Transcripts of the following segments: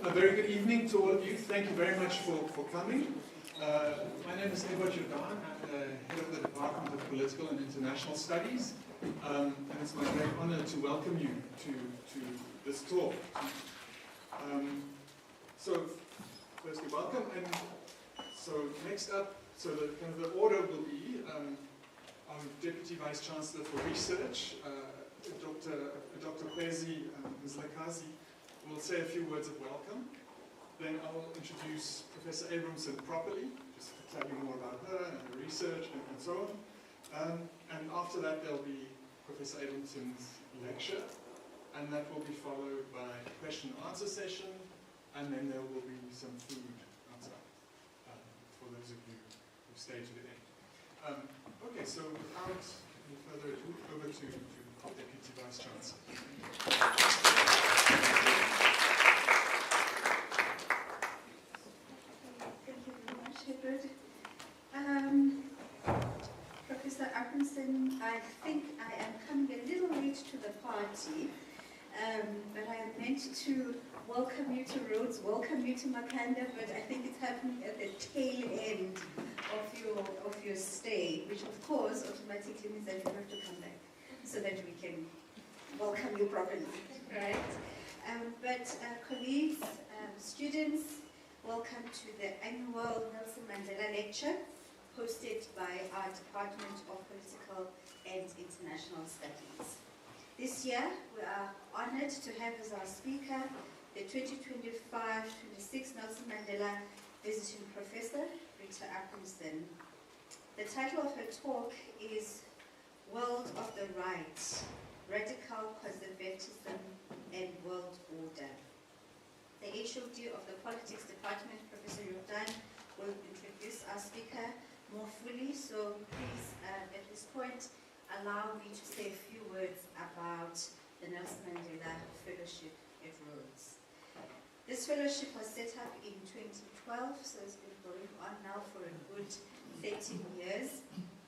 A very good evening to all of you. Thank you very much for coming. My name is Jordan. I'm the head of the Department of Political and International Studies and it's my great honor to welcome you to this talk. So, firstly, welcome, and so next up, so the order will be our Deputy Vice Chancellor for Research, Dr. Kwezi Mzlakazi, will say a few words of welcome. Then I will introduce Professor Abrahamsen properly, just to tell you more about her and her research and so on. And after that, there'll be Professor Abrahamsen's lecture, and that will be followed by a question and answer session, and then there will be some food outside for those of you who stay to the end. Okay, so without any further ado, over to Deputy Vice Chancellor. Professor Abrahamsen, I think I am coming a little late to the party, but I am meant to welcome you to Rhodes, welcome you to Makanda, but I think it's happening at the tail end of your stay, which of course automatically means that you have to come back so that we can welcome you properly, right? Colleagues, students, welcome to the annual Nelson Mandela Lecture, hosted by our Department of Political and International Studies. This year, we are honored to have as our speaker the 2025-26 Nelson Mandela Visiting Professor, Rota Abrahamsen. The title of her talk is World of the Right, Radical Conservatism and World Order. The HOD of the Politics Department, Professor Rota, will introduce our speaker more fully, so please, at this point, allow me to say a few words about the Nelson Mandela Fellowship at Rhodes. This fellowship was set up in 2012, so it's been going on now for a good 13 years,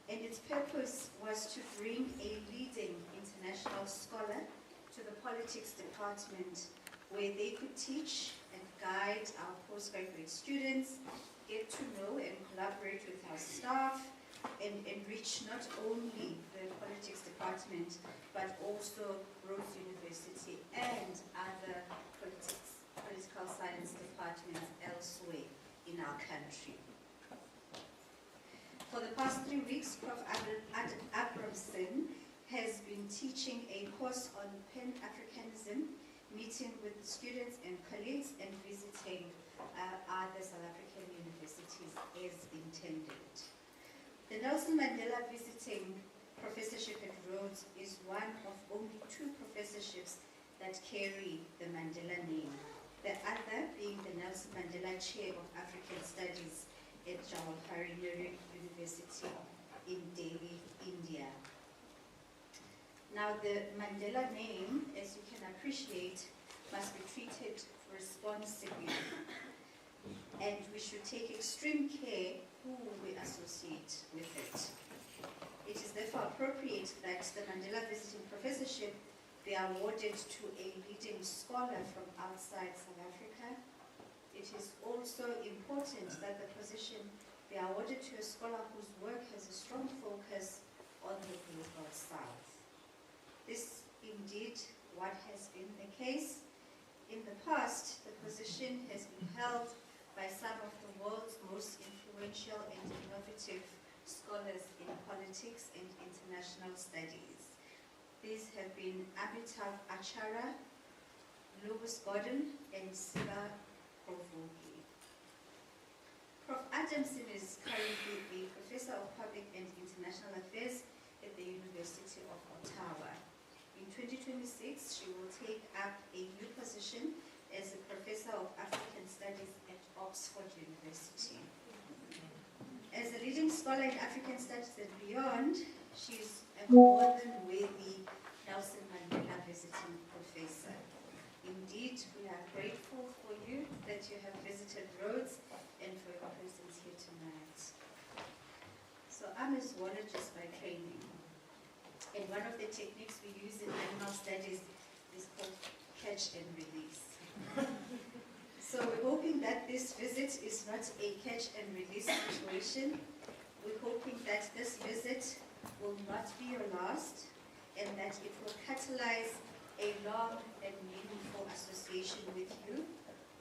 and its purpose was to bring a leading international scholar to the politics department, where they could teach and guide our postgraduate students, get to know and collaborate with our staff, and enrich not only the politics department, but also Rhodes University and other political science departments elsewhere in our country. For the past 3 weeks, Prof. Abrahamsen has been teaching a course on Pan-Africanism, meeting with students and colleagues and visiting other South African universities as intended. The Nelson Mandela Visiting Professorship at Rhodes is one of only 2 professorships that carry the Mandela name, the other being the Nelson Mandela Chair of African Studies at Jawaharlal Nehru University in Delhi, India. Now, the Mandela name, as you can appreciate, must be treated responsibly, and we should take extreme care who we associate with it. It is therefore appropriate that the Mandela Visiting Professorship be awarded to a leading scholar from outside South Africa. It is also important that the position be awarded to a scholar whose work has a strong focus on the global South. This indeed what has been the case. In the past, the position has been held by some of the world's most influential and innovative scholars in politics and international studies. These have been Amitav Acharya, Lewis Gordon, and Siva Provogi. Prof. Abrahamsen is currently a Professor of Public and International Affairs at the University of Ottawa. In 2026, she will take up a new position as a Professor of African Studies at Oxford University. As a leading scholar in African Studies and beyond, she is a more than worthy Nelson Mandela Visiting Professor. Indeed, we are grateful for you that you have visited Rhodes and for your presence here tonight. So I'm a zoologist by training, and one of the techniques we use in animal studies is called catch and release. So we're hoping that this visit is not a catch and release situation. We're hoping that this visit will not be your last, and that it will catalyze a long and meaningful association with you,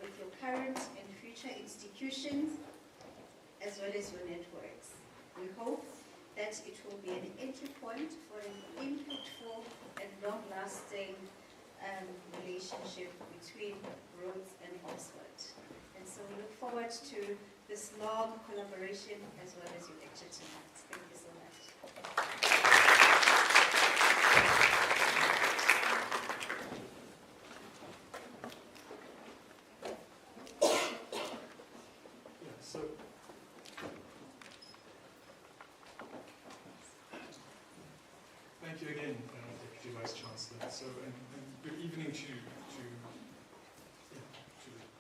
with your current and future institutions, as well as your networks. We hope that it will be an entry point for an impactful and long-lasting relationship between Rhodes and Oxford. And so we look forward to this long collaboration as well as your lecture tonight. Thank you so much. Thank you again, Deputy Vice Chancellor. So, and good evening to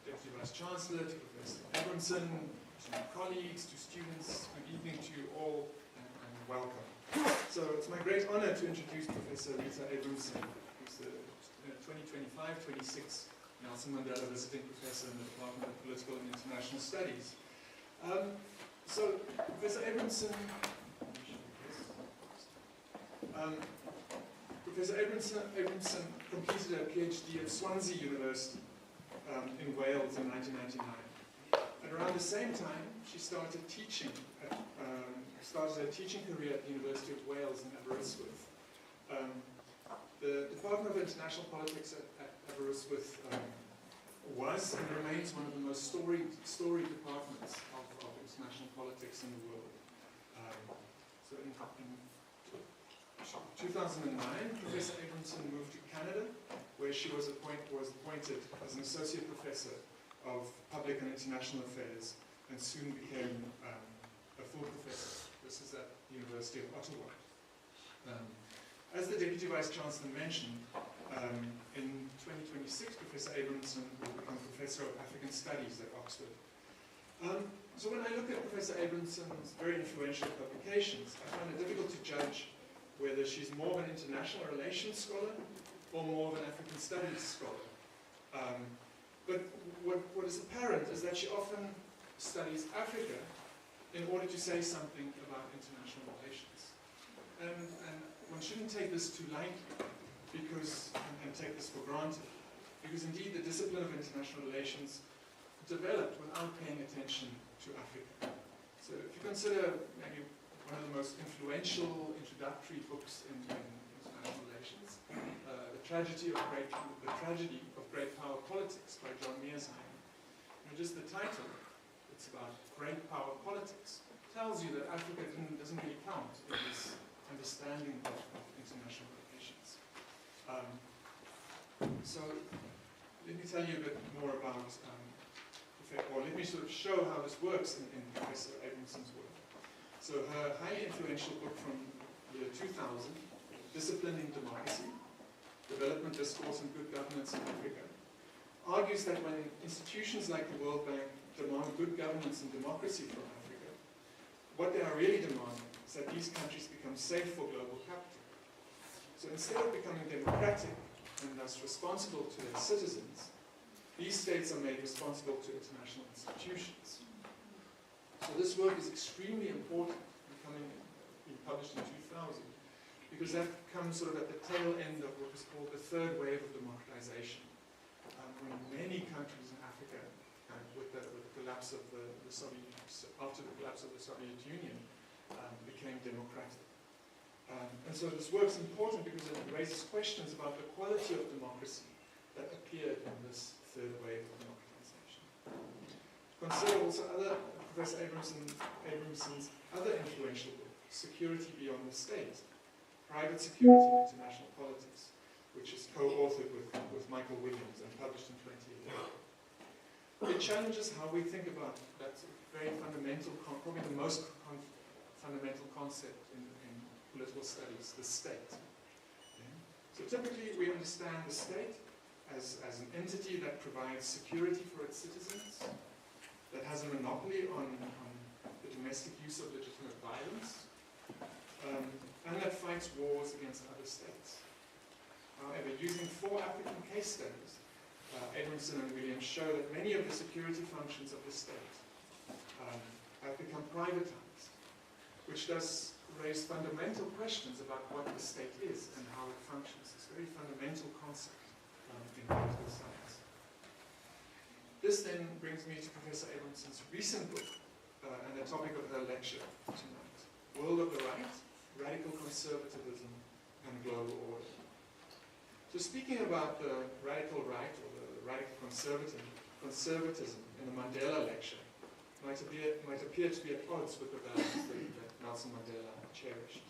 Deputy Vice Chancellor, to Professor Abrahamsen, to colleagues, to students. Good evening to you all, and welcome. So it's my great honor to introduce Professor Rota Abrahamsen, who's the 2025-26 Nelson Mandela Visiting Professor in the Department of Political and International Studies. So Professor Abrahamsen, Professor Abrahamsen completed a PhD at Swansea University in Wales in 1999. At around the same time, she started teaching, started a teaching career at the University of Wales in Aberystwyth. The Department of International Politics at Aberystwyth was and remains one of the most storied departments of international politics in the world. So in 2009, Professor Abrahamsen moved to Canada, where she was appointed as an associate professor of public and international affairs, and soon became a full professor. This is at the University of Ottawa. As the Deputy Vice Chancellor mentioned, in 2026, Professor Abrahamsen will become Professor of African Studies at Oxford. So when I look at Professor Abrahamsen's very influential publications, I find it difficult to judge whether she's more of an international relations scholar or more of an African studies scholar. But what is apparent is that she often studies Africa in order to say something about international relations. And one shouldn't take this too lightly and take this for granted, because indeed the discipline of international relations developed without paying attention to Africa. So if you consider maybe one of the most influential introductory books in international relations, The Tragedy of Great Power Politics by John Mearsheim. Just the title, it's about great power politics, tells you that Africa doesn't really count in this understanding of international relations. So let me tell you a bit more about, or let me sort of show how this works in Professor Abrahamsen's work. So her highly influential book from the year 2000, Disciplining Democracy, Development Discourse and Good Governance in Africa, argues that when institutions like the World Bank demand good governance and democracy from Africa, what they are really demanding is that these countries become safe for global capital. So instead of becoming democratic and thus responsible to their citizens, these states are made responsible to international institutions. So this work is extremely important, being published in 2000, because that comes sort of at the tail end of what is called the third wave of democratization, when many countries in Africa, with the collapse of after the collapse of the Soviet Union, became democratic. And so this work is important because it raises questions about the quality of democracy that appeared in this third wave of democratization. Consider also Professor Abrahamsen's other influential book, Security Beyond the State, Private Security in International Politics, which is co-authored with Michael Williams and published in 2011. It challenges how we think about that very fundamental, probably the most fundamental concept in political studies, the state. Okay? So typically we understand the state as an entity that provides security for its citizens, that has a monopoly on the domestic use of legitimate violence, and that fights wars against other states. However, using 4 African case studies, Abrahamsen and Williams show that many of the security functions of the state have become privatized, which does raise fundamental questions about what the state is and how it functions. It's a very fundamental concept in political science. This then brings me to Professor Abrahamsen's recent book and the topic of her lecture tonight, World of the Right, Radical Conservatism and Global Order. So speaking about the radical right or the radical conservatism in the Mandela lecture might appear to be at odds with the values that Nelson Mandela cherished.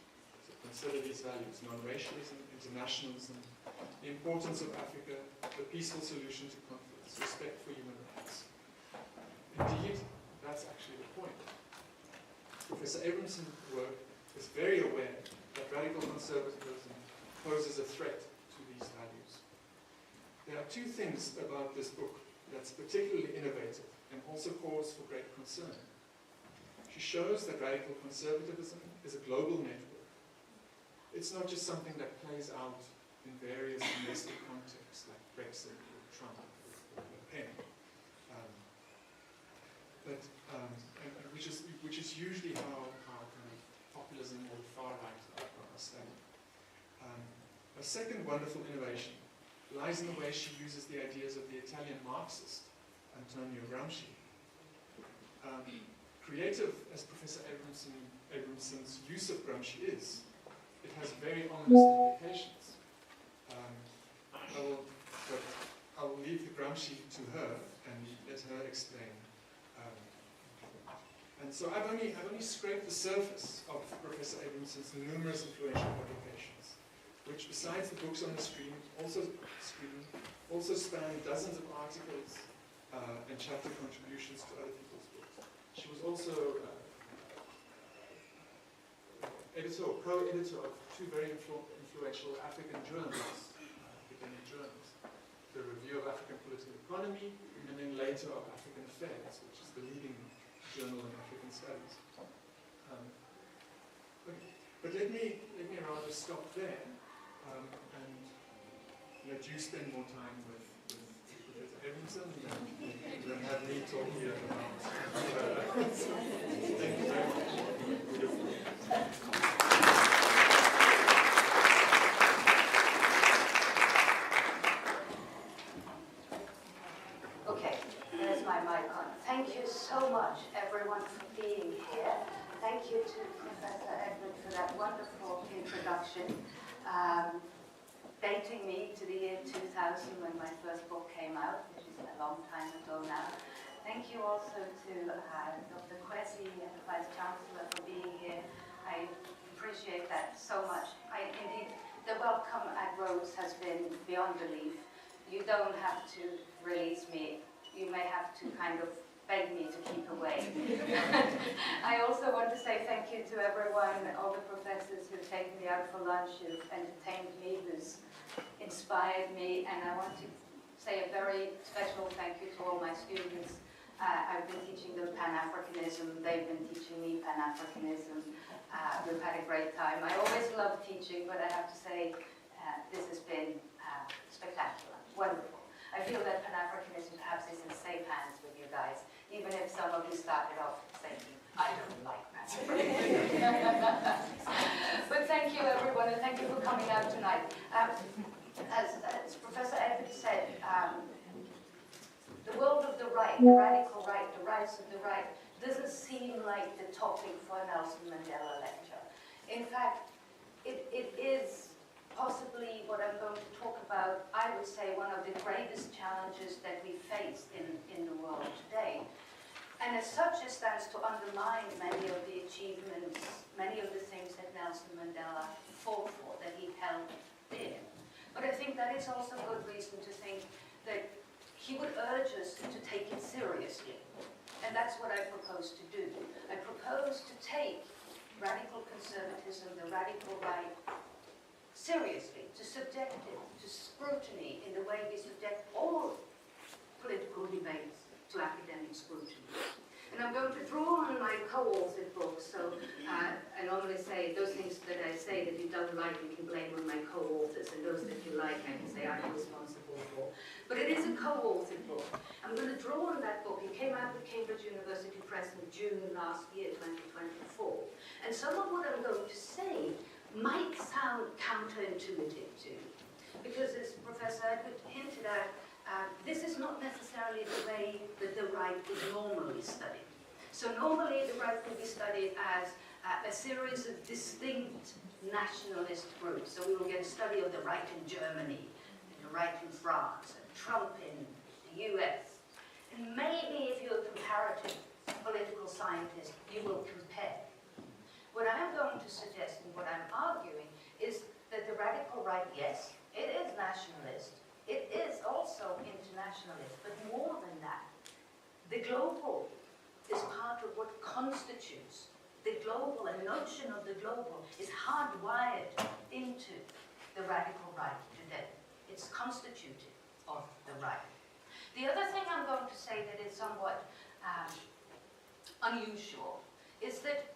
So consider these values: non-racialism, internationalism, the importance of Africa, the peaceful solution to conflicts, respect for human rights. Indeed, that's actually the point. Professor Abrahamsen's work is very aware that radical conservatism poses a threat to these values. There are two things about this book that's particularly innovative and also cause for great concern. She shows that radical conservatism is a global network. It's not just something that plays out in various domestic contexts like Brexit or Trump or Le Pen, which is usually how kind of populism or the far right are studied. A second wonderful innovation lies in the way she uses the ideas of the Italian Marxist Antonio Gramsci. Creative as Professor Abrahamsen's use of Gramsci is, it has very ominous implications. I will leave the Gramsci to her and let her explain. And so I've only scraped the surface of Professor Abrahamsen's numerous influential publications, which besides the books on the screen also span dozens of articles and chapter contributions to other people's books. She was also editor or co-editor of two very influential African journals, academic journals, the Review of African Political Economy, and then later of African Affairs, which is the leading journal in African studies. Okay. But let me rather stop there and let you spend more time with Professor Abrahamsen than have me talk here about. Thank you very much. Okay, there's my mic on. Thank you so much, everyone, for being here. Thank you to Professor Edward for that wonderful introduction, dating me to the year 2000 when my first book came out, which is a long time ago now. Thank you also to Dr. Kwesi and the Vice Chancellor for being here. I appreciate that so much. Indeed, the welcome at Rhodes has been beyond belief. You don't have to release me. You may have to kind of beg me to keep away. I also want to say thank you to everyone, all the professors who've taken me out for lunch, who've entertained me, who's inspired me, and I want to say a very special thank you to all my students. I've been teaching them Pan-Africanism, they've been teaching me Pan-Africanism. We've had a great time. I always love teaching, but I have to say this has been spectacular, wonderful. I feel that Pan-Africanism perhaps is in safe hands with you guys, even if some of you started off saying, I don't like Pan-Africanism. But thank you, everyone, and thank you for coming out tonight. As Professor Edward said, the world of the right, the radical right, the rights of the right, doesn't seem like the topic for a Nelson Mandela lecture. In fact, it is possibly what I'm going to talk about, I would say, one of the greatest challenges that we face in the world today. And as such, it stands to undermine many of the achievements, many of the things that Nelson Mandela fought for, that he held dear. But I think that is also good reason to think that he would urge us to take it seriously. And that's what I propose to do. I propose to take radical conservatism, the radical right, seriously, to subject it to scrutiny in the way we subject all political debates to academic scrutiny. And I'm going to draw on my co-authored books, so I normally say those things that I say that you don't like, you can blame on my co-authors, and those that you like, I can say I'm responsible for. But it is a co-authored book. I'm going to draw on that book. It came out with Cambridge University Press in June last year, 2024. And some of what I'm going to say might sound counterintuitive to you, because as Professor Edward hinted at, this is not necessarily the way that the right is normally studied. So normally the right will be studied as a series of distinct nationalist groups. So we will get a study of the right in Germany, and the right in France, and Trump in the US. And maybe if you're a comparative political scientist, you will compare. What I'm going to suggest and what I'm arguing is that the radical right, yes, it is nationalist, it is also internationalist, but more than that, the global is part of what constitutes the global, a notion of the global is hardwired into the radical right today. It's constituted of the right. The other thing I'm going to say that is somewhat unusual is that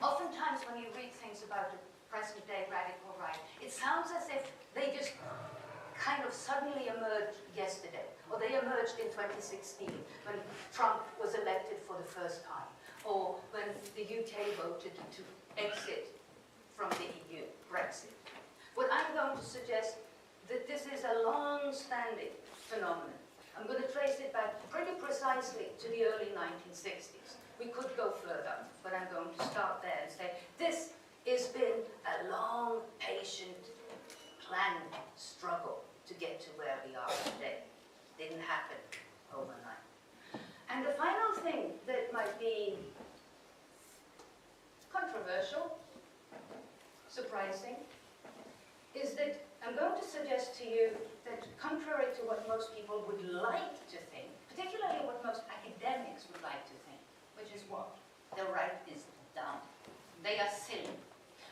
oftentimes when you read things about the present-day radical right, it sounds as if they just kind of suddenly emerged yesterday, or they emerged in 2016 when Trump was elected for the first time, or when the UK voted to exit from the EU, Brexit. What I'm going to suggest that this is a long-standing phenomenon. I'm going to trace it back pretty precisely to the early 1960s. We could go further, but I'm going to start there and say this has been a long, patient, planned struggle to get to where we are today. Didn't happen overnight. And the final thing that might be controversial, surprising, is that I'm going to suggest to you that contrary to what most people would like to think, particularly what most academics would like to think, which is what? The right is dumb. They are silly.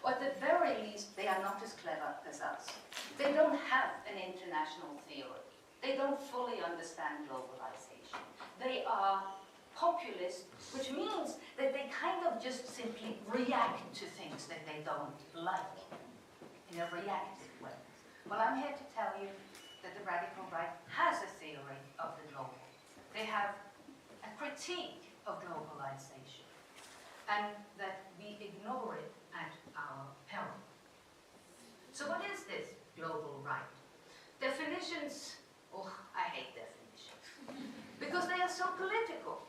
Or at the very least, they are not as clever as us. They don't have an international theory. They don't fully understand globalization. They are populist, which means that they kind of just simply react to things that they don't like in a reactive way. Well, I'm here to tell you that the radical right has a theory of the global. They have a critique of globalization, and that we ignore it at our peril. So what is this global right? Definitions, oh, I hate definitions, because they are so political,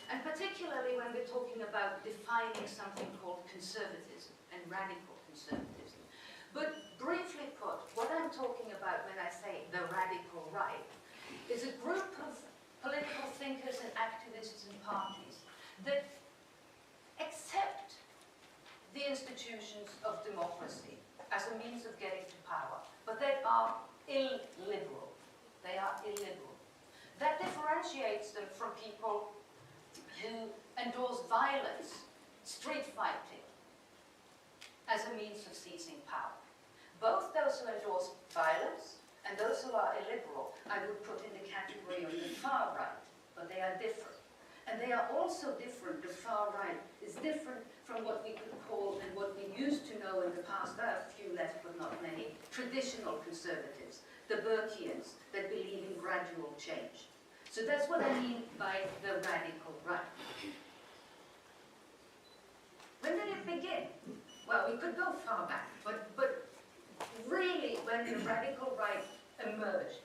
and particularly when we're talking about defining something called conservatism and radical conservatism. But briefly put, what I'm talking about when I say the radical right is a group of political thinkers and activists and parties that accept the institutions of democracy as a means of getting to power, but they are illiberal. They are illiberal. That differentiates them from people who endorse violence, street fighting, as a means of seizing power. Both those who endorse violence and those who are illiberal, I would put in the category of the far right, but they are different. And they are also different. The far right is different from what we could call, and what we used to know in the past, there are a few left but not many, traditional conservatives, the Burkeans that believe in gradual change. So that's what I mean by the radical right. When did it begin? Well, we could go far back, but really when the radical right emerged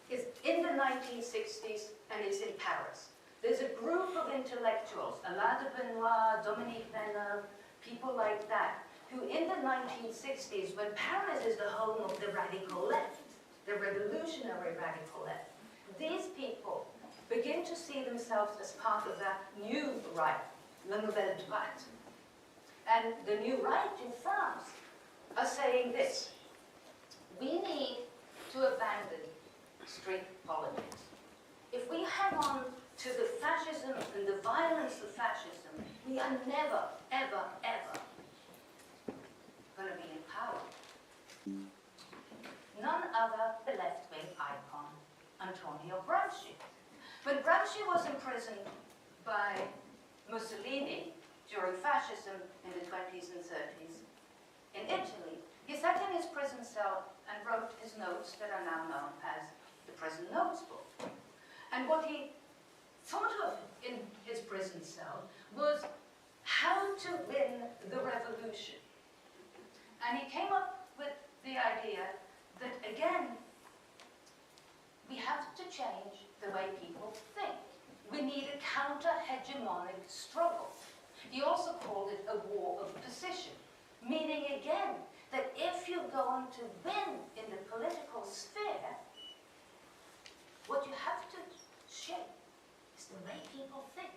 is in the 1960s, and it's in Paris. There's a group of intellectuals, Alain de Benoit, Dominique Venner, people like that, who in the 1960s, when Paris is the home of the radical left, the revolutionary radical left, these people begin to see themselves as part of that new right, la nouvelle droite. And the new right in France are saying this: we need to abandon street politics. If we hang on to the fascism and the violence of fascism, we are never, ever, ever going to be in power. None other the left-wing icon, Antonio Gramsci. When Gramsci was imprisoned by Mussolini during fascism in the 20s and 30s in Italy, he sat in his prison cell and wrote his notes that are now known as the Prison Notes book. And what he thought of in his prison cell was how to to win the revolution. And he came up with the idea that, again, we have to change the way people think. We need a counter-hegemonic struggle. He also called it a war of position, meaning, again, that if you're going to win in the political sphere, what you have to shape is the way people think,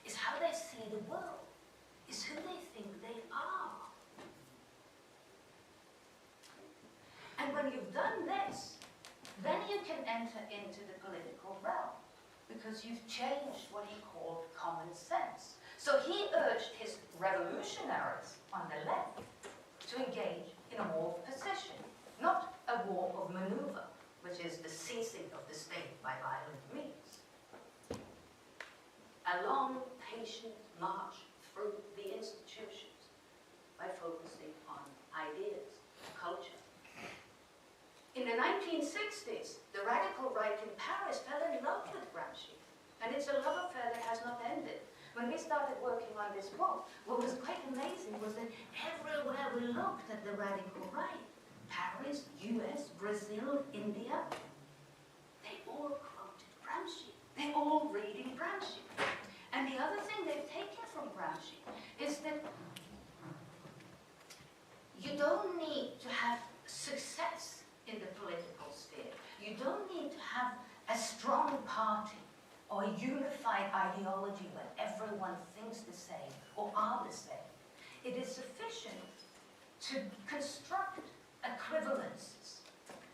is how they see the world, is who they think they are. And when you've done this, then you can enter into the political realm, because you've changed what he called common sense. So he urged his revolutionaries on the left to engage in a war of position, not a war of maneuver, which is the seizing of the state by violent means. A long, patient march through the institutions by focusing on ideas, culture. In the 1960s, the radical right in Paris fell in love with Gramsci, and it's a love affair that has not ended. When we started working on this book, what was quite amazing was that everywhere we looked at the radical right, Paris, US, Brazil, India, they all quoted Gramsci. They're all reading Gramsci. And the other thing they've taken from Gramsci is that you don't need to have success in the political sphere. You don't need to have a strong party or a unified ideology where everyone thinks the same or are the same. It is sufficient to construct equivalences.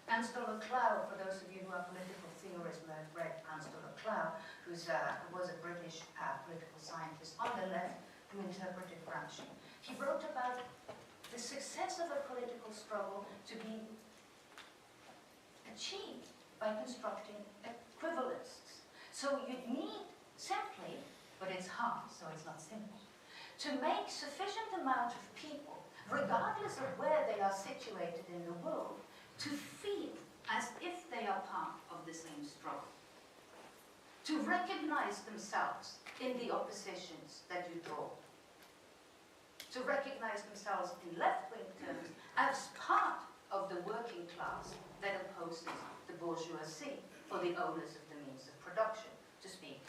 Ansel MacLeod, for those of you who are political theorists, may have read Ansel MacLeod, who was a British political scientist on the left who interpreted Gramsci. He wrote about the success of a political struggle to be achieved by constructing equivalences. So you need simply, but it's hard, so it's not simple, to make sufficient amount of people, regardless of where they are situated in the world, to feel as if they are part of the same struggle, to recognize themselves in the oppositions that you draw, to recognize themselves in left-wing terms as part of the working class that opposes the bourgeoisie or the owners of the means of production, to speak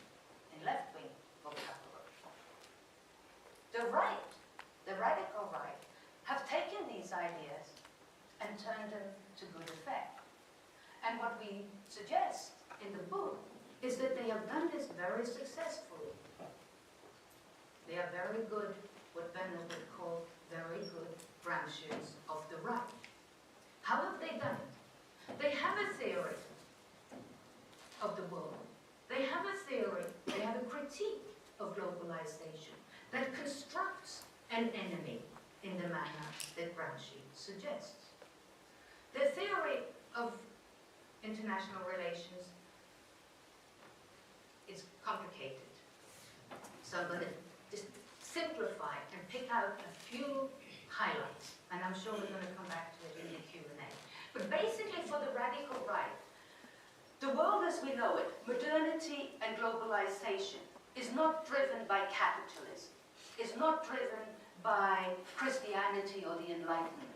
in left-wing vocabulary. The right, the radical right, have taken these ideas and turned them to good effect. And what we suggest in the book is that they have done this very successfully. They are very good, what Bennett would call very good branches of the right. How have they done it? They have a theory of the world. They have a theory, they have a critique of globalization that constructs an enemy in the manner that Gramsci suggests. Their theory of international relations is complicated. So I'm going to just simplify and pick out a few highlights, and I'm sure we're going to come back to it in the Q&A. But basically, for the radical right, the world as we know it, modernity and globalization, is not driven by capitalism, is not driven by Christianity or the Enlightenment.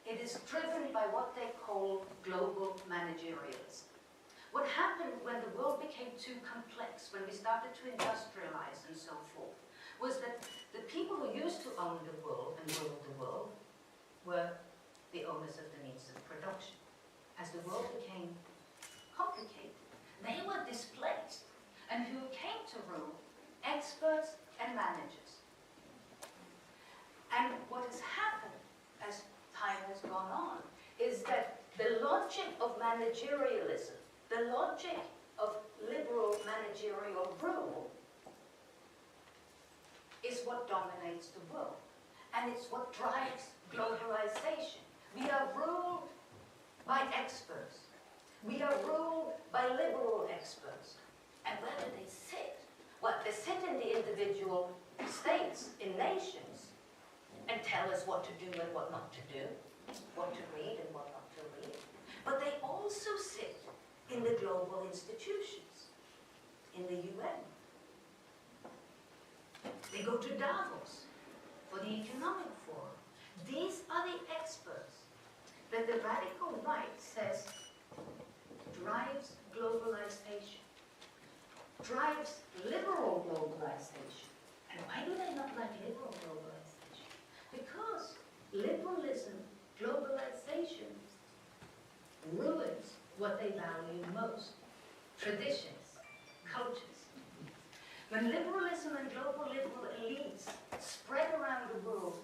It is driven by what they call global managerialism. What happened when the world became too complex, when we started to industrialize and so forth, was that the people who used to own the world and rule the world were the owners of the means of production. As the world became complicated, they were displaced, and who came to rule? Experts and managers. And what has happened as time has gone on is that the logic of managerialism, the logic of liberal managerial rule, is what dominates the world. And it's what drives globalization. We are ruled by experts. We are ruled by liberal experts. And where do they sit? Well, they sit in the individual states, in nations, and tell us what to do and what not to do, what to read and what not to read. But they also sit in the global institutions, in the UN. They go to Davos for the Economic Forum. These are the experts that the radical right says drives globalization, drives liberal globalization. And why do they not like liberal globalization? Because liberalism, globalization, ruins what they value most: traditions, cultures. When liberalism and global liberal elites spread around the world,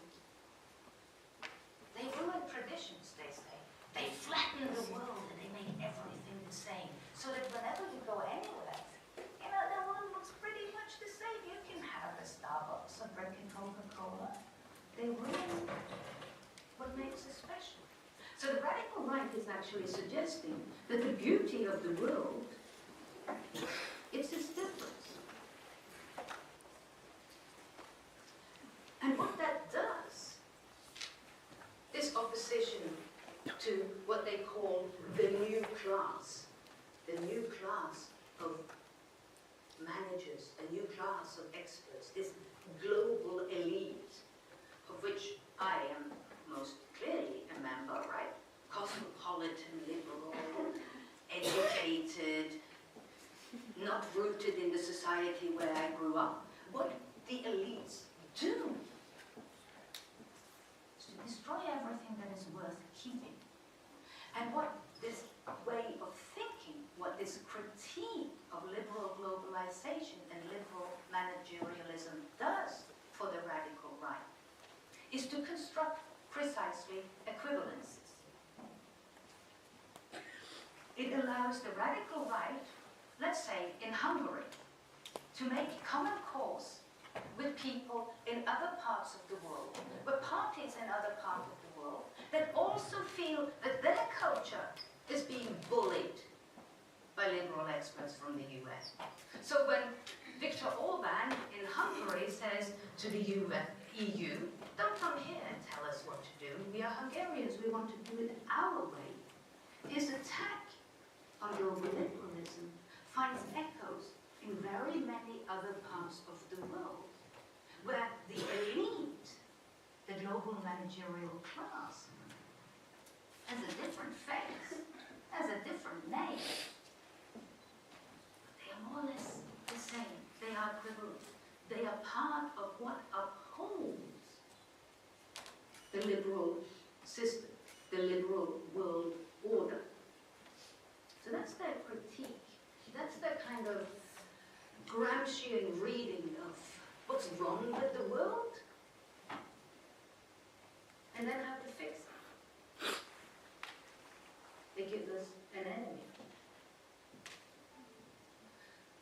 they ruin traditions, they say. They flatten the world and they make everything the same. So that whenever you go anywhere, you know, the world looks pretty much the same. You can have a Starbucks or drink a Coca-Cola. They ruin what makes it special. So the radical right is actually suggesting that the beauty of the world is its difference. And what that does, this opposition to what they call the new class of managers, a new class of experts, this global elite, of which I am most clearly a member, right? Cosmopolitan, liberal, educated, not rooted in the society where I grew up. What the elites do is to destroy everything that is worth keeping. And what this way of thinking, what this critique of liberal globalization and liberal managerialism does for the radical right is to construct precisely equivalences. It allows the radical right, let's say in Hungary, to make common cause with people in other parts of the world, with parties in other parts of the world, that also feel that their culture is being bullied by liberal experts from the US. So when Viktor Orban in Hungary says to the EU, don't come here and tell us what to do, we are Hungarians, we want to do it our way, his attack on global liberalism finds echoes in very many other parts of the world, where the elite, the global managerial class, has a different face, has a different name. They are more or less the same. They are equivalent. They are part of what upholds the liberal system, the liberal world order. So that's their critique. That's their kind of Gramscian reading of what's wrong with the world and then how to fix it. They give us an enemy.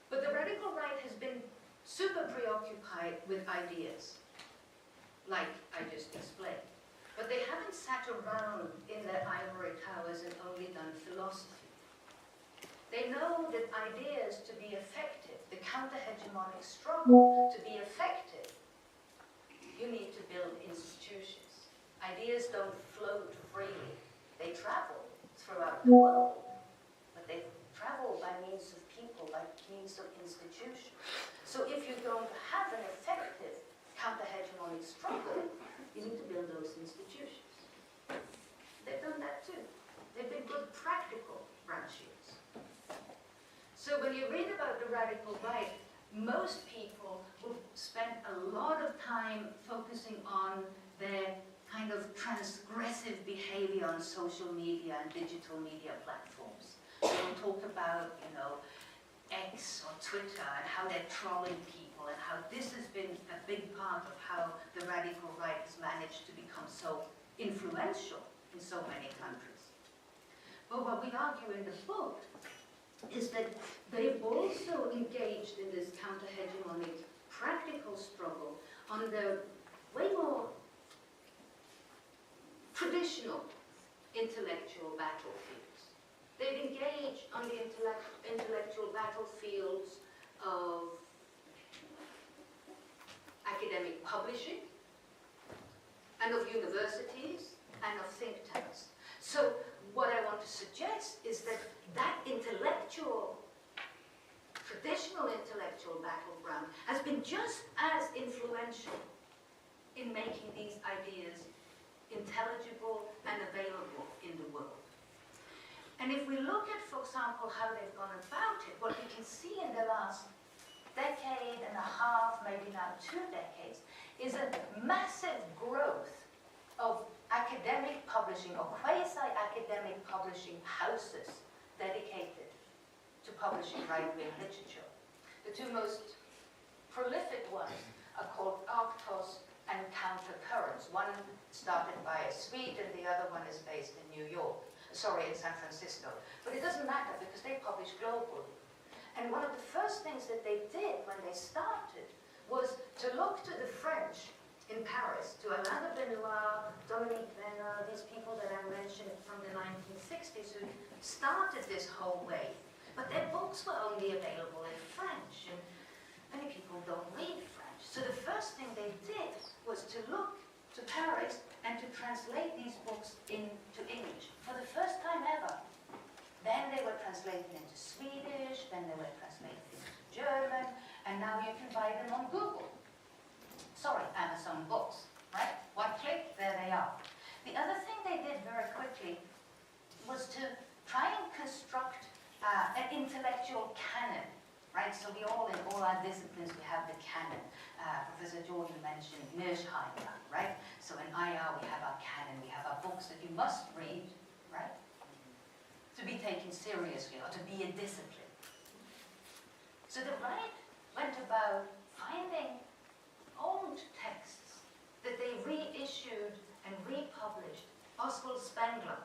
But the radical right has been super preoccupied with ideas, like I just explained. But they haven't sat around in their ivory towers and only done philosophy. They know that ideas to be effective, the counter-hegemonic struggle to be effective, you need to build institutions. Ideas don't float freely. They travel throughout the world, but they travel by means of people, by means of institutions. So if you're going to have an effective counter-hegemonic struggle, you need to build those institutions. They've done that too. They've been good practical branches. So when you read about the radical right, most people will spend a lot of time focusing on their kind of transgressive behavior on social media and digital media platforms. They'll talk about, X or Twitter and how they're trolling people and how this has been a big part of how the radical right has managed to become so influential in so many countries. But what we argue in the book is that they've also engaged in this counter-hegemonic practical struggle on the way more traditional intellectual battlefields. They've engaged on the intellectual battlefields of academic publishing and of universities and of think tanks. So what I want to suggest is that traditional intellectual battleground has been just as influential in making these ideas intelligible and available in the world. And if we look at, for example, how they've gone about it, what we can see in the last decade and a half, maybe now 2 decades, is a massive growth of academic publishing or quasi-academic publishing houses dedicated to publishing right-wing literature. The two most prolific ones are called Arctos and Countercurrents. One started by a Swede and the other one is based in in San Francisco. But it doesn't matter because they publish globally. And one of the first things that they did when they started was to look to the French in Paris, to Alain de Benoit, Dominique Venner, these people that I mentioned from the 1960s who started this whole wave. But their books were only available in French, and many people don't read French. So the first thing they did was to look to Paris and to translate these books into English for the first time ever. Then they were translated into Swedish, then they were translated into German, and now you can buy them on Google. Sorry, Amazon Books, right? One click, there they are. The other thing they did very quickly was to try and construct an intellectual canon, right? So we all, in all our disciplines, we have the canon. Professor Jordan mentioned Mearsheimer, right? So in IR, we have our canon, we have our books that you must read, right? To be taken seriously or to be a discipline. So the right went about finding old texts that they reissued and republished. Oswald Spengler,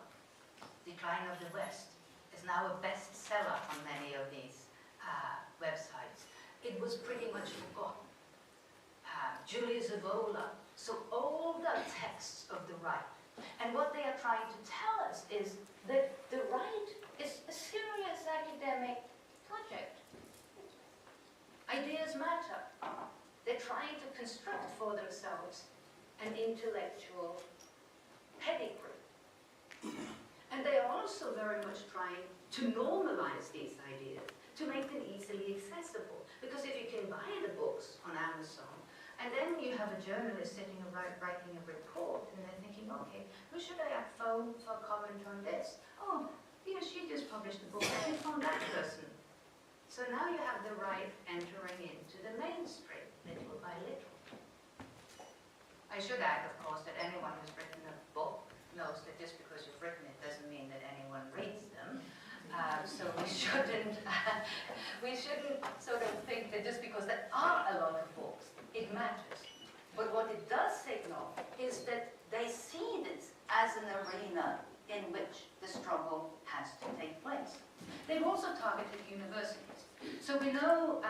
Decline of the West, is now a bestseller on many of these websites. It was pretty much forgotten. Julius Evola, so older texts of the right. And what they are trying to tell us is that the right is a serious academic project. Ideas matter. They're trying to construct for themselves an intellectual pedigree. And they are also very much trying to normalize these ideas, to make them easily accessible. Because if you can buy the books on Amazon, and then you have a journalist sitting writing a report, and they're thinking, okay, who should I phone for comment on this? Oh, she just published a book, I can phone that person. So now you have the right entering into the mainstream, little by little. I should add, of course, that anyone who's written a book knows that just because you've written it doesn't mean that anyone reads them. So we shouldn't sort of think that just because there are a lot of books, it matters. But what it does signal is that they see this as an arena in which the struggle has to take place. They've also targeted universities. So we know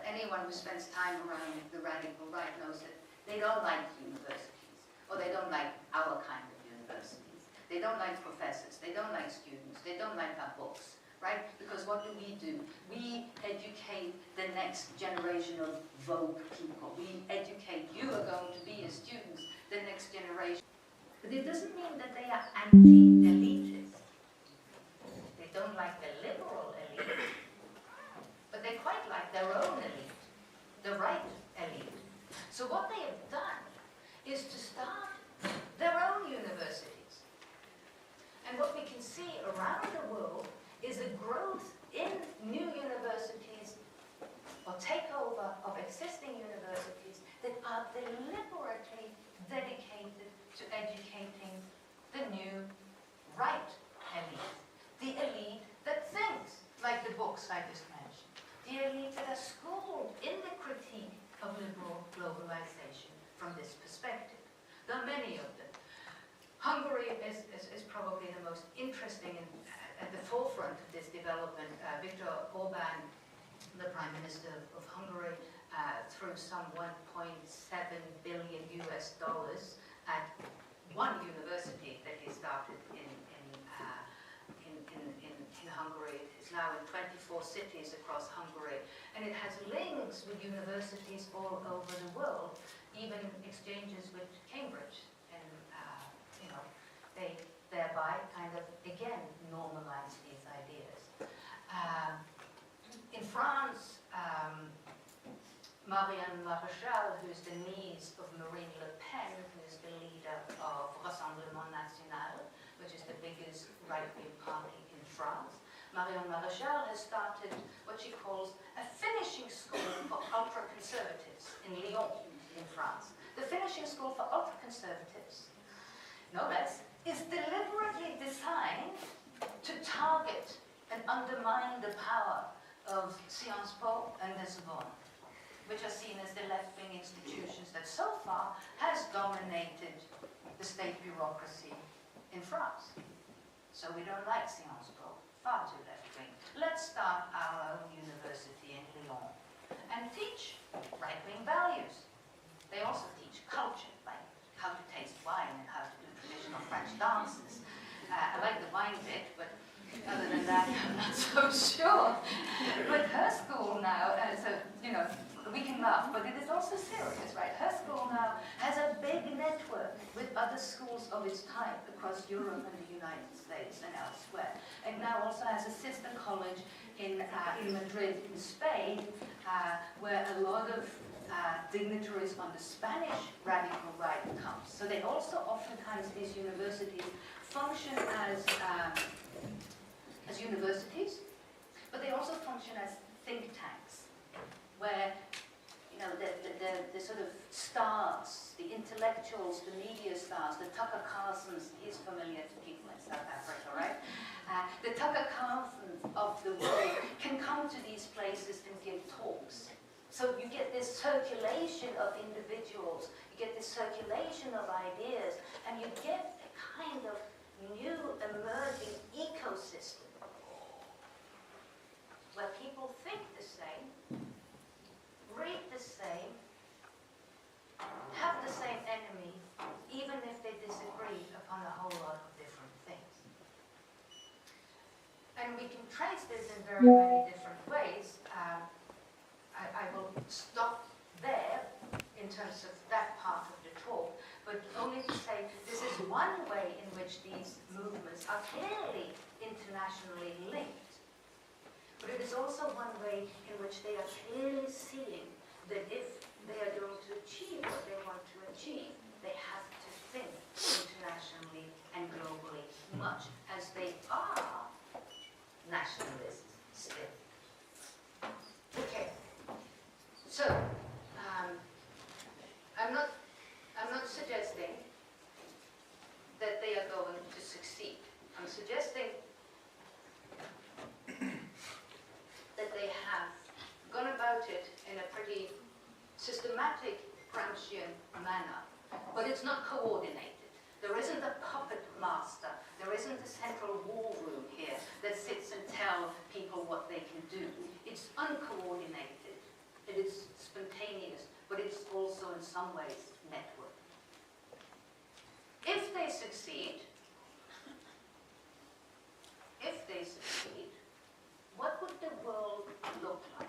anyone who spends time around the radical right knows that they don't like universities, or they don't like our kind of universities. They don't like professors, they don't like students, they don't like our books, right? Because what do? We educate the next generation of Vogue people. We educate, you are going to be as students, the next generation. But it doesn't mean that they are anti-elitist. They don't like the liberal elite, but they quite like their own elite, the right elite. So what they have done is to start their own universities. And what we can see around the world is a growth in new universities or takeover of existing universities that are deliberately dedicated to educating the new right elite. The elite that thinks, like the books I just mentioned. The elite that are schooled in the critique of liberal globalization from this perspective. There are many of them. Hungary is probably the most interesting and at the forefront of this development. Viktor Orbán, the Prime Minister of Hungary, threw some $1.7 billion at one university that he started in Hungary. It's now in 24 cities across Hungary, and it has links with universities all over the world, even exchanges with Cambridge. They thereby kind of, again, normalize these ideas. In France, Marianne Maréchal, who's the niece of Marine Le Pen, who's the leader of Rassemblement National, which is the biggest right-wing party in France. Marianne Maréchal has started what she calls a finishing school for ultra-conservatives in Lyon, in France. The finishing school for ultra-conservatives, no less, is deliberately designed to target and undermine the power of Sciences Po and the Sorbonne, which are seen as the left-wing institutions that so far has dominated the state bureaucracy in France. So we don't like Sciences Po, far too left-wing. Let's start our own university in Lyon and teach right-wing values. They also teach culture, like how to taste wine and how to do traditional French dances. I like the wine bit, but other than that, I'm not so sure. But her school now, we can laugh, but it is also serious, right? Her school now has a big network with other schools of its type across Europe and the United States and elsewhere. And now also has a sister college in Madrid, in Spain, where a lot of dignitaries on the Spanish radical right comes. So they also oftentimes, these universities, function as universities, but they also function as think tanks, where the sort of stars, the intellectuals, the media stars, the Tucker Carlsons, he's familiar to people in South Africa, right? The Tucker Carlsons of the world can come to these places and give talks. So you get this circulation of individuals, you get this circulation of ideas, and you get a kind of new emerging ecosystem where people think the same, read the same, have the same enemy, even if they disagree upon a whole lot of different things. And we can trace this in very many different ways. I will stop there in terms of that part of the talk, but only to say this is one way in which these movements are clearly internationally linked. But it is also one way in which they are clearly seeing that if they are going to achieve what they want to achieve, they have to think internationally and globally, much as they are nationalists still. Okay, so I'm not suggesting that they are going to succeed. I'm suggesting that they have gone about it in a pretty systematic Gramscian manner, but it's not coordinated. There isn't a puppet master. There isn't a central war room here that sits and tells people what they can do. It's uncoordinated. It is spontaneous, but it's also in some ways networked. If they succeed, what would the world look like?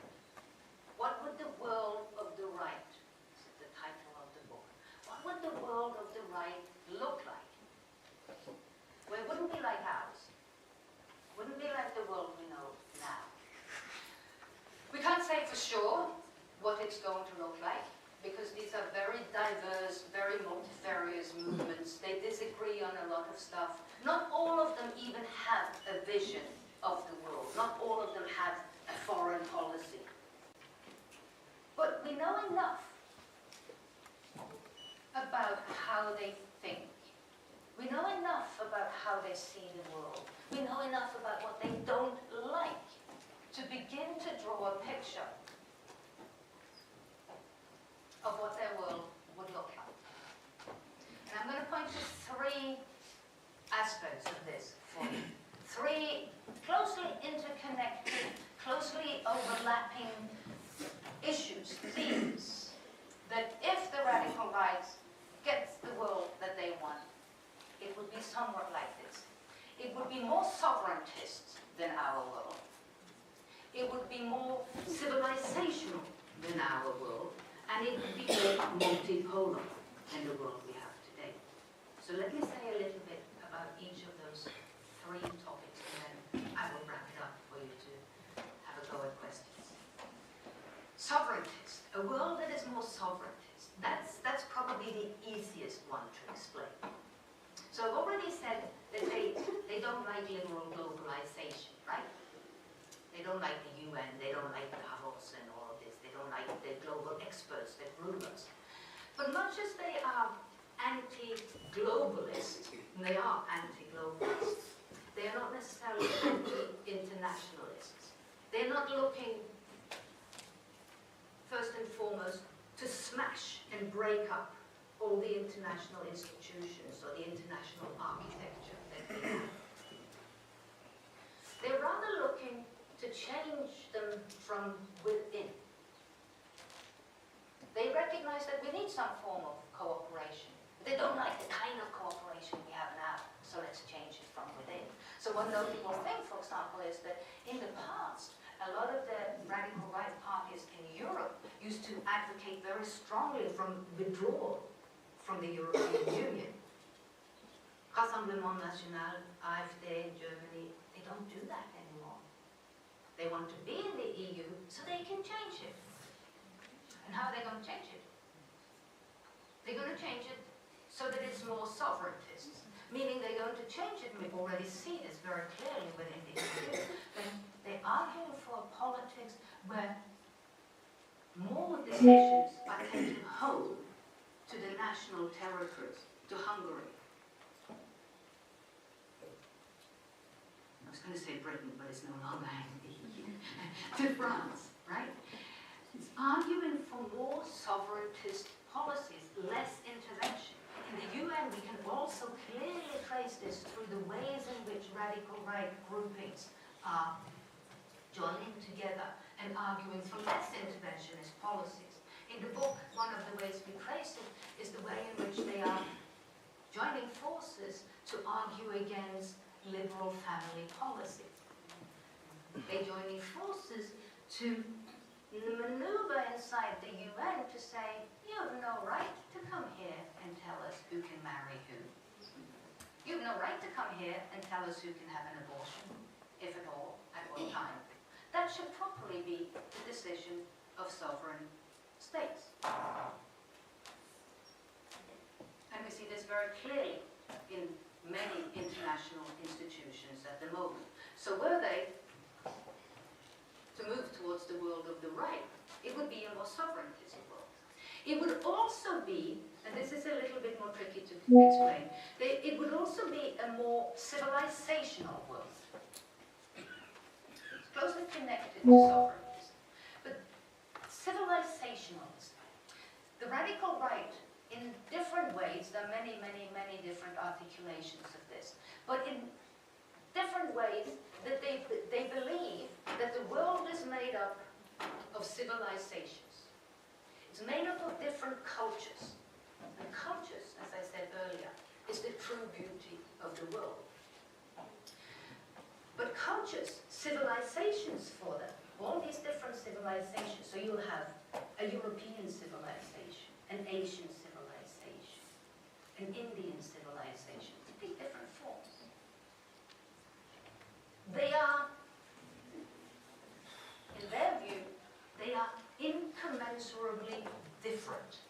What would the world of the right, this is the title of the book, what would the world of the right look like? Well, it wouldn't be like ours. It wouldn't be like the world we know now. We can't say for sure what it's going to look like, because these are very diverse, very multifarious movements. They disagree on a lot of stuff. Not all of them even have a vision of the world. Not all of them have a foreign policy. But we know enough about how they think. We know enough about how they see the world. We know enough about what they don't like to begin to draw a picture of what their world would look like. And I'm going to point to three aspects of this for you. Three closely interconnected, closely overlapping issues, themes, that if the radical right gets the world that they want, it would be somewhat like this. It would be more sovereigntist than our world. It would be more civilizational than our world. And it would be more multipolar than the world we have today. So let me say a little bit about each of those three topics, and then I will wrap it up for you to have a go at questions. Sovereigntist, a world like the UN, they don't like Davos and all of this, they don't like the global experts that rule us. But much as they are anti-globalist, and they are anti-globalists, they are not necessarily anti-internationalists. They're not looking, first and foremost, to smash and break up all the international institutions or the international architecture that we have. They're rather looking to change them from within. They recognize that we need some form of cooperation. But they don't like the kind of cooperation we have now, so let's change it from within. So what notable thing, for example, is that in the past, a lot of the radical right parties in Europe used to advocate very strongly from withdrawal from the European Union. Rassemblement National, AfD in Germany, they don't do that anymore. They want to be in the EU so they can change it. And how are they going to change it? They're going to change it so that it's more sovereigntist, meaning they're going to change it, and we've already seen this very clearly within the EU, that they're arguing for a politics where more decisions are taken home to the national territories, to Hungary. I was going to say Britain, but it's no longer in the EU. To France, right? It's arguing for more sovereigntist policies, less intervention. In the UN, we can also clearly trace this through the ways in which radical right groupings are joining together and arguing for less interventionist policies. In the book, one of the ways we trace it is the way in which they are joining forces to argue against liberal family policies. They're joining forces to maneuver inside the UN to say, you have no right to come here and tell us who can marry who. You have no right to come here and tell us who can have an abortion, if at all, at what time. That should properly be the decision of sovereign states. And we see this very clearly in many international institutions at the moment. So were they to move towards the world of the right, it would be a more sovereigntist world. It would also be, and this is a little bit more tricky to explain, it would also be a more civilizational world. It's closely connected to sovereigntism. But civilizationalism, the radical right, in different ways, there are many, many, many different articulations of this, but in different ways that they believe that the world is made up of civilizations. It's made up of different cultures. And cultures, as I said earlier, is the true beauty of the world. But cultures, civilizations for them, all these different civilizations. So you'll have a European civilization, an Asian civilization, an Indian civilization, these different forms. They are, in their view, they are incommensurably different.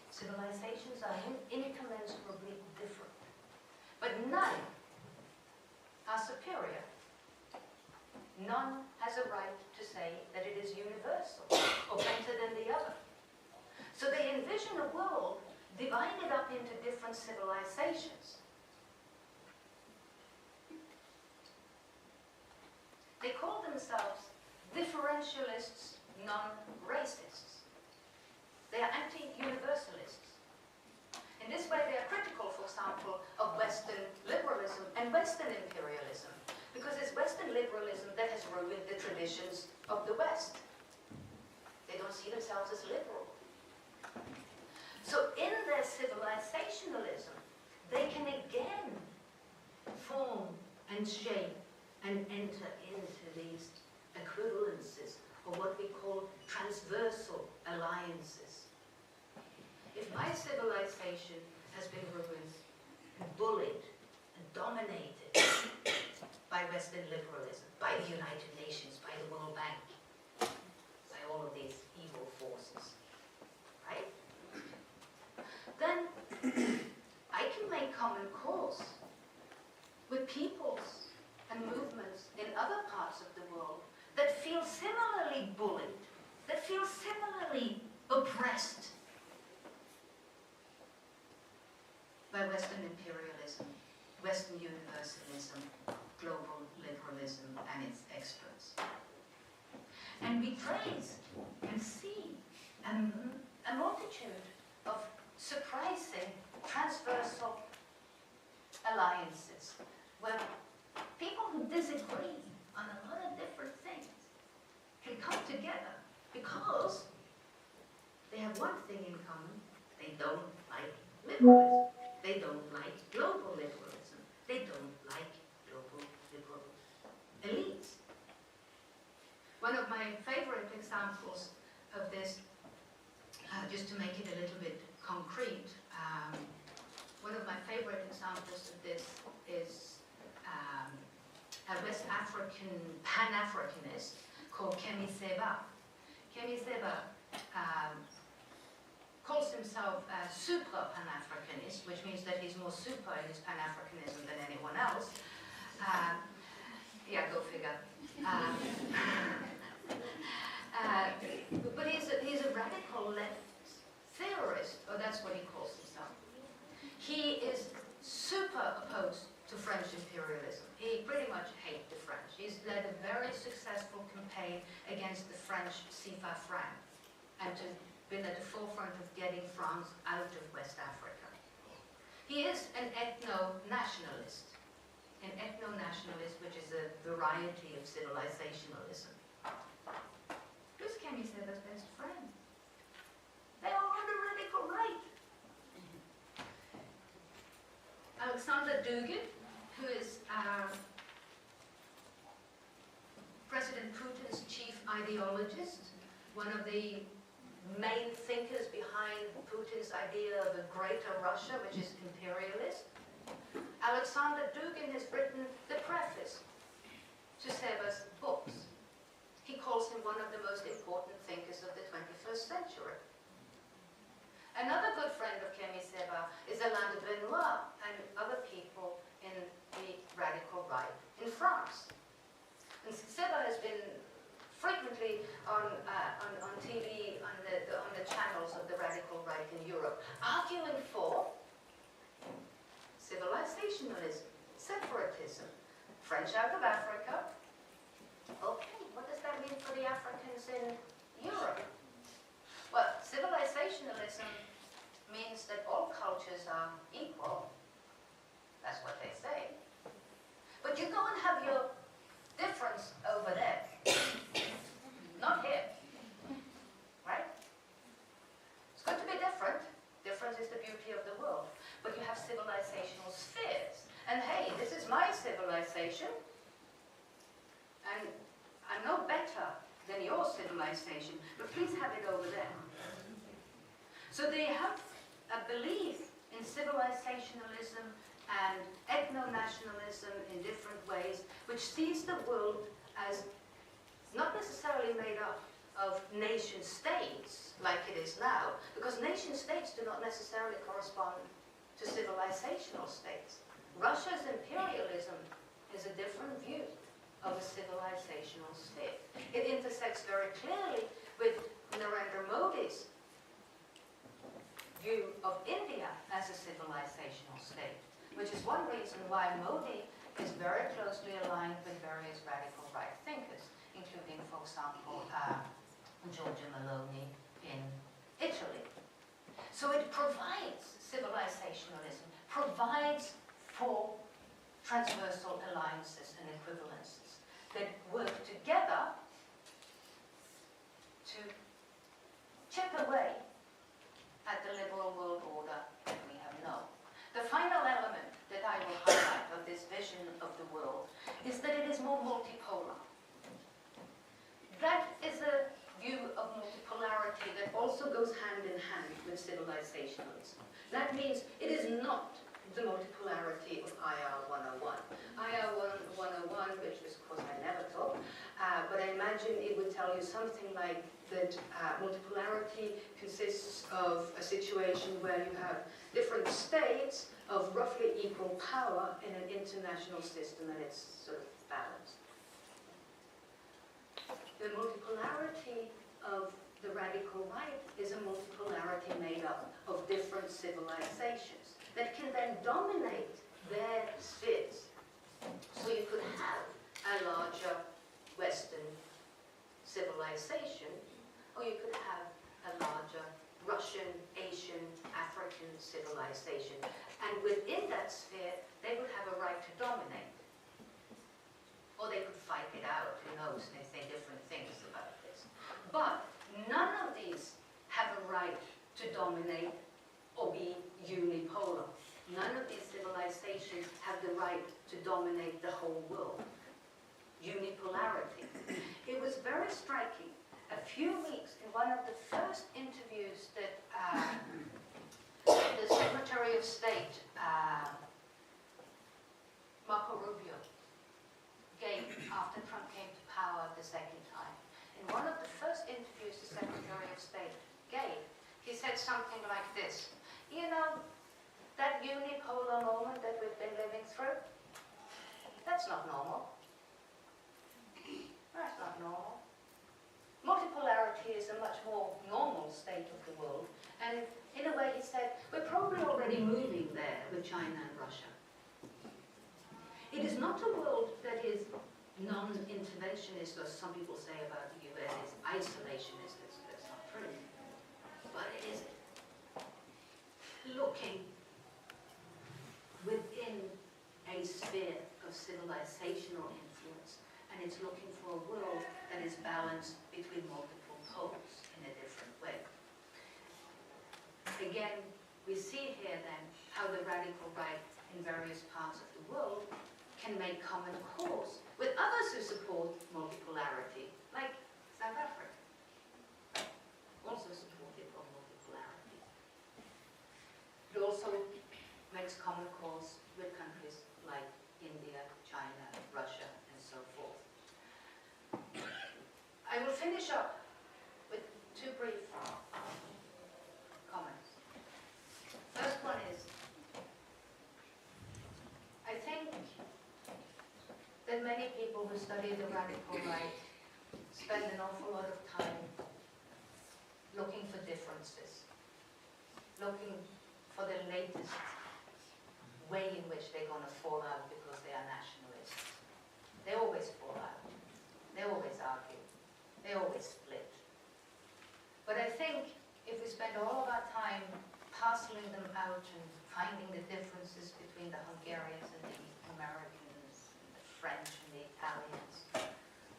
Civilizations are incommensurably different. But none are superior. None has a right to say that it is universal or better than the other. So they envision a world divided up into different civilizations. They call themselves differentialists, non-racists. They are anti-universalists. In this way, they are critical, for example, of Western liberalism and Western imperialism, because it's Western liberalism that has ruined the traditions of the West. They don't see themselves as liberal. So in their civilizationalism, they can again form and shape and enter into these equivalences, or what we call transversal alliances. If my civilization has been ruined, bullied, and dominated by Western liberalism, by the United Nations, by the World Bank, by all of these evil forces, right? Then I can make common cause with peoples and movements in other parts of the world that feel similarly bullied, that feel similarly oppressed by Western imperialism, Western universalism, global liberalism, and its experts. And we trace and see a multitude of surprising transversal alliances where people who disagree on a lot of different things can come together because they have one thing in common: they don't like liberalism. They don't like global liberalism. They don't like global liberal elites. One of my favorite examples of this, just to make it a little bit concrete, one of my favorite examples of this is a West African Pan-Africanist called Kemi Seba. Kemi Seba calls himself a super-Pan-Africanist, which means that he's more super in his Pan-Africanism than anyone else. Yeah, go figure. But he's a radical left theorist, or that's what he calls himself. He is super opposed to French imperialism. He pretty much hates the French. He's led a very successful campaign against the French CFA franc and been at the forefront of getting France out of West Africa. He is an ethno-nationalist, which is a variety of civilizationalism. Who's Kemi Seba's best friend? They are on the radical right. Alexander Dugin, who is President Putin's chief ideologist, one of the main thinkers behind Putin's idea of a greater Russia, which is imperialist. Alexander Dugin has written the preface to Seba's books. He calls him one of the most important thinkers of the 21st century. Another good friend of Kemi Seba is Alain de Benoit and other people in the radical right in France. And Seba has been frequently on TV, on the channels of the radical right in Europe, arguing for civilizationalism, separatism, French out of Africa. Okay, what does that mean for the Africans in Europe? Well, civilizationalism means that all cultures are equal. That's what they say. But you go and have your difference over there. Not here. Right? It's good to be different. Difference is the beauty of the world. But you have civilizational spheres. And hey, this is my civilization. And I'm no better than your civilization. But please have it over there. So they have a belief in civilizationalism and ethno-nationalism in different ways, which sees the world as not necessarily made up of nation states like it is now, because nation states do not necessarily correspond to civilizational states. Russia's imperialism is a different view of a civilizational state. It intersects very clearly with Narendra Modi's view of India as a civilizational state, which is one reason why Modi is very closely aligned with various radical right thinkers, including, for example, Giorgia Meloni in Italy. So it provides civilizationalism, provides for transversal alliances and equivalences that work together to chip away at the liberal world order that we have known. The final element that I will highlight of this vision of the world is that it is more multipolar. That is a view of multipolarity that also goes hand in hand with civilizationalism. That means it is not the multipolarity of IR 101. IR 101, which of course I never took, but I imagine it would tell you something like that multipolarity consists of a situation where you have different states of roughly equal power in an international system and it's sort of balanced. the multipolarity of the radical right is a multipolarity made up of different civilizations that can then dominate their spheres. So you could have a larger Western civilization, or you could have a larger Russian, Asian, African civilization. And within that sphere, they would have a right to dominate. Or they could fight it out, who knows, they say different things about this. But none of these have a right to dominate or be unipolar. None of these civilizations have the right to dominate the whole world. Unipolarity. It was very striking. A few weeks, in one of the first interviews that the Secretary of State, Marco Rubio, gave after Trump came to power the second time. In one of the first interviews the Secretary of State gave, he said something like this: you know, that unipolar moment that we've been living through, that's not normal. That's not normal. Multipolarity is a much more normal state of the world, and in a way he said, we're probably already moving there with China and Russia. It is not a world that is non-interventionist, as some people say about the UN, it's isolationist, that's not true. But it is looking within a sphere of civilizational influence, and it's looking for a world that is balanced between multiple poles in a different way. Again, we see here then how the radical right in various parts of the world can make common cause with others who support multipolarity, like South Africa, also supportive of multipolarity. It also makes common cause with countries like India, China, Russia, and so forth. I will finish up with two brief comments. First one is, I think that many people who study the radical right spend an awful lot of time looking for differences, looking for the latest way in which they're going to fall out because they are nationalists. They always fall out. They always argue. They always split. But I think if we spend all of our time parceling them out and finding the differences between the Hungarians and the Americans, and the French and the Italians,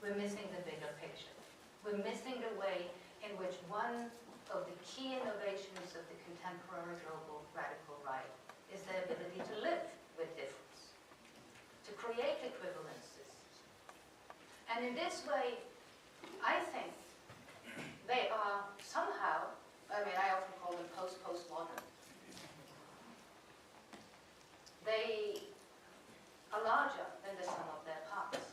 we're missing the bigger picture. We're missing the way in which one of the key innovations of the contemporary global radical right is their ability to live with difference, to create equivalences. And in this way, I think they are somehow, I often call them post-postmodern. They are larger than the sum of their parts.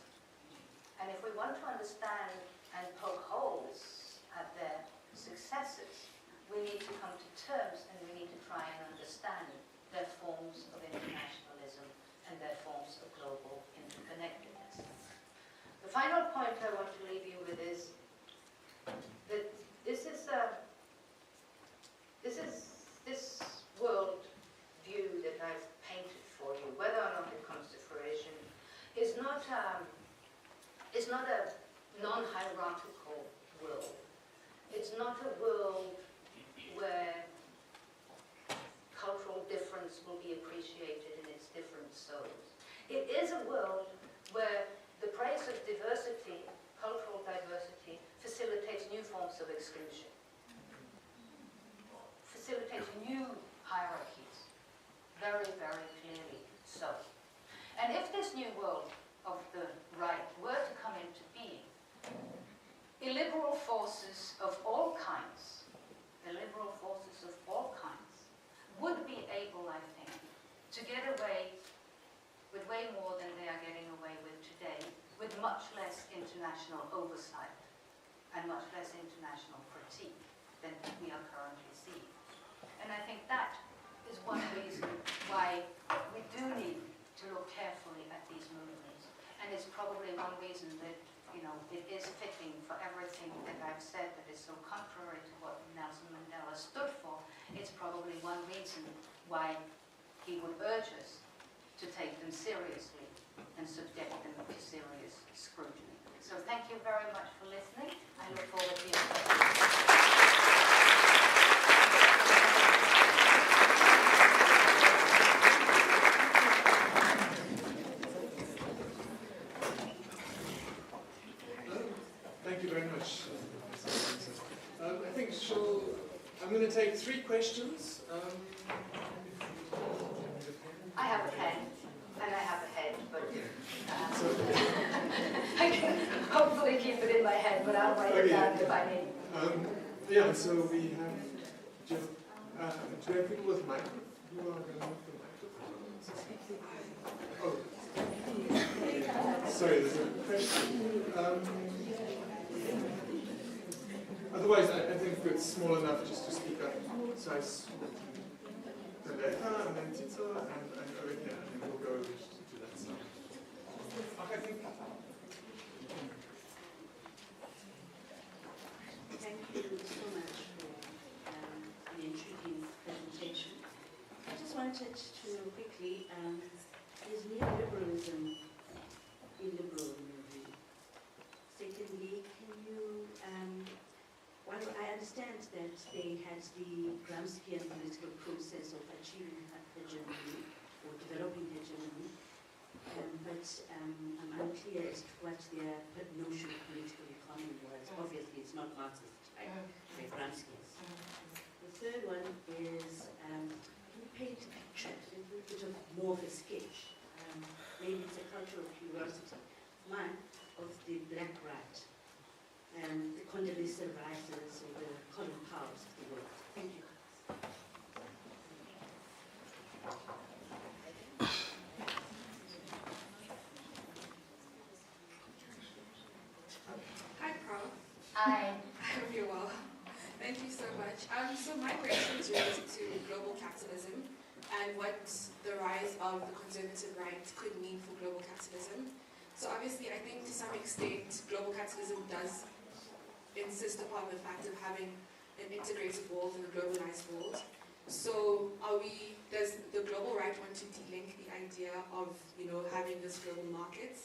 And if we want to understand and poke holes at their successes, we need to come to terms and we need to try and understand their forms of internationalism and their forms of global interconnectedness. The final point I want to leave you with is that this world view that I've painted for you, whether or not it comes to fruition, is not a non-hierarchical world. It's not a world where cultural difference will be appreciated in its different souls. It is a world where the praise of diversity, cultural diversity, facilitates new forms of exclusion, facilitates new hierarchies, very, very clearly so. And if this new world of the right were to come into being, illiberal forces of all kinds, would be able, I think, to get away with way more than they are getting away with today, with much less international oversight and much less international critique than we are currently seeing. And I think that is one reason why we do need to look carefully at these movements. And it's probably one reason that, it is fitting for for everything that I've said that is so contrary to what Nelson Mandela stood for, it's probably one reason why he would urge us to take them seriously and subject them to serious scrutiny. So thank you very much for listening. I look forward to your questions. Thank you very much. I think I'm going to take 3 questions. I have a pen, and I have a head, but I can hopefully keep it in my head, but I'll write it down if I need. Yeah, so we have, do we have people with microphones? Who are going to move the microphone? Oh, sorry, there's a question. Otherwise, I think it's small enough just to speak up. So Mandela, and then Tito, and over here, and then we'll go to that side. Okay, thank you so much for the intriguing presentation. I just wanted to know quickly, is neoliberalism illiberal in your view? Secondly, can you, I understand that they had the Gramscian political process of achieving hegemony or developing hegemony, but I'm unclear as to what their notion of political economy was. Obviously, it's not Marxist, like Gramsci's. The third one is, can you paint a picture, a little bit of more of a sketch? Maybe it's a cultural curiosity. One, of the black rat, and the Condoleezza Rices or the Colin Powells of the world. Thank you. Hi, Prof. I hope you're well. Thank you so much. So my question is related to global capitalism and what the rise of the conservative right could mean for global capitalism. So obviously, I think to some extent, global capitalism does insist upon the fact of having an integrated world and a globalized world. So does the global right want to de-link the idea of, having this global market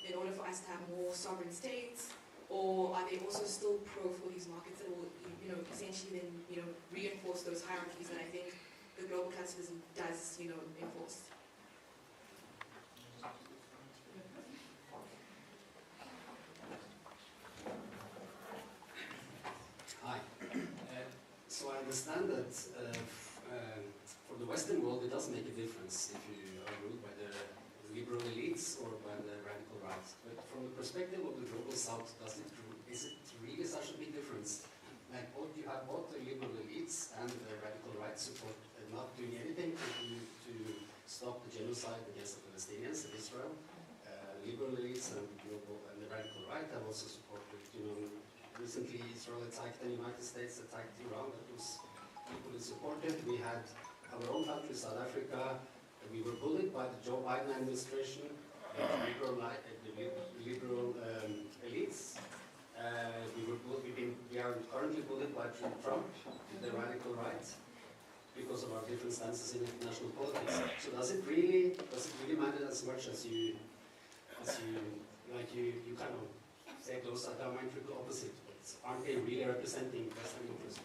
in order for us to have more sovereign states? Or are they also still pro for these markets that will, essentially then, reinforce those hierarchies that I think the global capitalism does, enforce? Hi. So I understand that for the Western world it does make a difference if you are ruled by the liberal elites or by the radical right. But from the perspective of the global South, is it really such a big difference? Like you have both the liberal elites and the radical right support not doing anything to stop the genocide against the Palestinians in Israel. Liberal elites and the radical right have also supported, recently Israel attacked the United States, attacked Iran, that was equally supported. We had our own country, South Africa. We were bullied by the Joe Biden administration, the liberal elites. We are currently bullied by Trump, the radical right, because of our different stances in international politics. So does it really matter as much as you kind of say those are diametrically opposite? Aren't they really representing Western interests?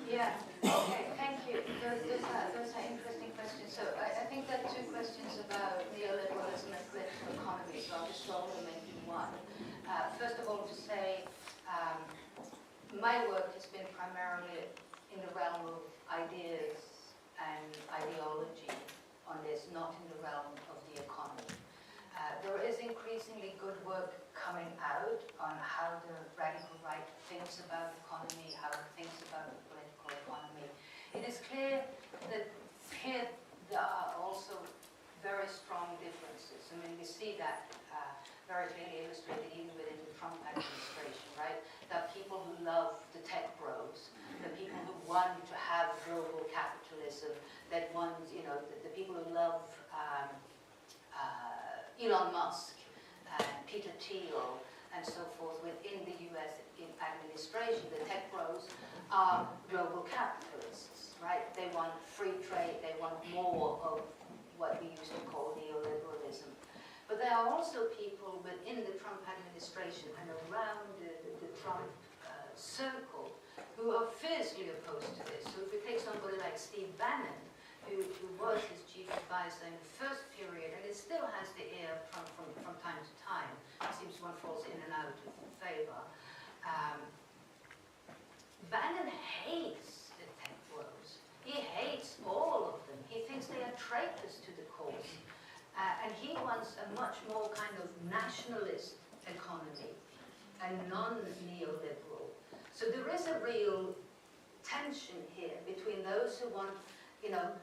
Yeah, okay, thank you. Those are interesting questions. So I think there are 2 questions about neoliberalism and political economy, so I'll just roll them into one. First of all, to say my work has been primarily in the realm of ideas and ideology on this, not in the realm of the economy. There is increasingly good work coming out on how the radical right thinks about economy, how it thinks about the political economy. It is clear that here there are also very strong differences. I mean, we see that very clearly illustrated even within the Trump administration, right? There are people who love the tech bros, the people who want Elon Musk, Peter Thiel, and so forth within the US administration, the tech bros, are global capitalists, right? They want free trade, they want more of what we used to call neoliberalism. But there are also people within the Trump administration and around the Trump circle who are fiercely opposed to this. So if we take somebody like Steve Bannon, who was his chief advisor in the first period, and it still has the air of Trump from time to time. It seems one falls in and out of favor. Bannon hates the tech bros. He hates all of them. He thinks they are traitors to the cause. And he wants a much more kind of nationalist economy and non-neoliberal. So there is a real tension here between those who want, you know,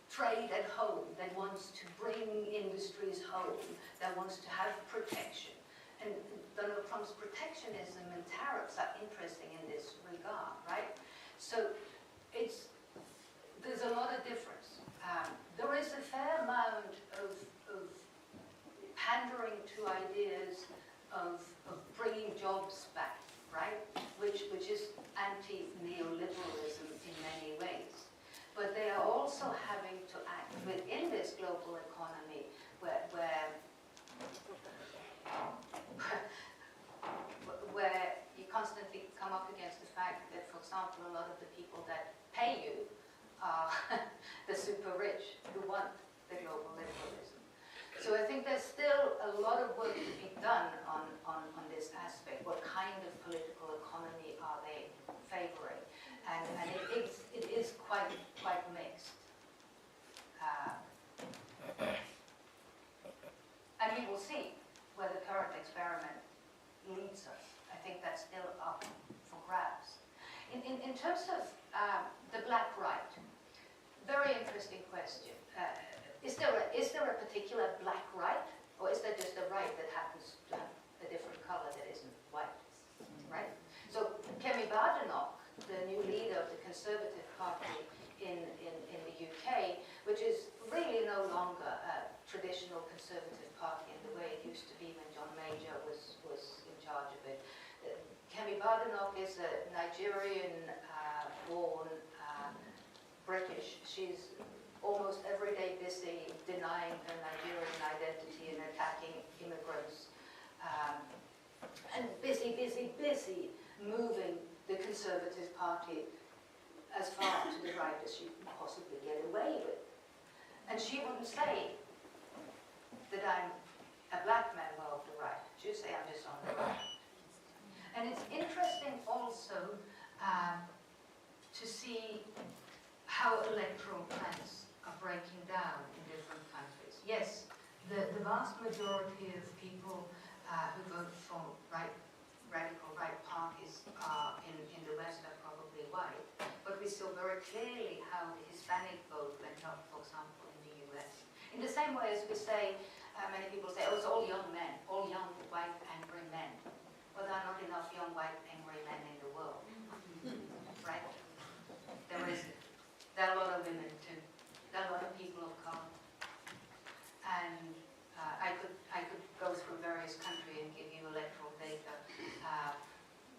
trade at home, that wants to bring industries home, that wants to have protection. And Donald Trump's protectionism and tariffs are interesting in this regard, right? So there's a lot of difference. There is a fair amount of pandering to ideas of bringing jobs back, right? Which is anti-neoliberalism in many ways. But they are also having to act within this global economy where you constantly come up against the fact that, for example, a lot of the people that pay you are the super rich who want the global liberalism. So I think there's still a lot of work to be done on this aspect. What kind of political economy are they favoring? And it is quite mixed. And we will see where the current experiment leads us. I think that's still up for grabs. In terms of the black right, very interesting question. Is there a particular black right, or is there just a right that happens to have a different color that isn't white, right? So Kemi Badenoch, the new leader of the Conservative Party in the UK, which is really no longer a traditional Conservative party in the way it used to be when John Major was in charge of it. Kemi Badenoch is a Nigerian-born British. She's almost every day busy denying her Nigerian identity and attacking immigrants. And busy moving the Conservative Party as far to the right as she can possibly get away with. And she wouldn't say that I'm a black member of the right. She would say I'm just on the right. And it's interesting also to see how electoral trends are breaking down in different countries. Yes, the vast majority of people who vote for radical right parties in the West are probably white, but we saw very clearly how the Hispanic vote went up, for example, in the US. In the same way as we say, many people say, oh, it's all young men, all young, white, angry men. Well, there are not enough young, white, angry men in the world, right? There are a lot of women too. There are a lot of people of color. And I could go through various countries and give you electoral data.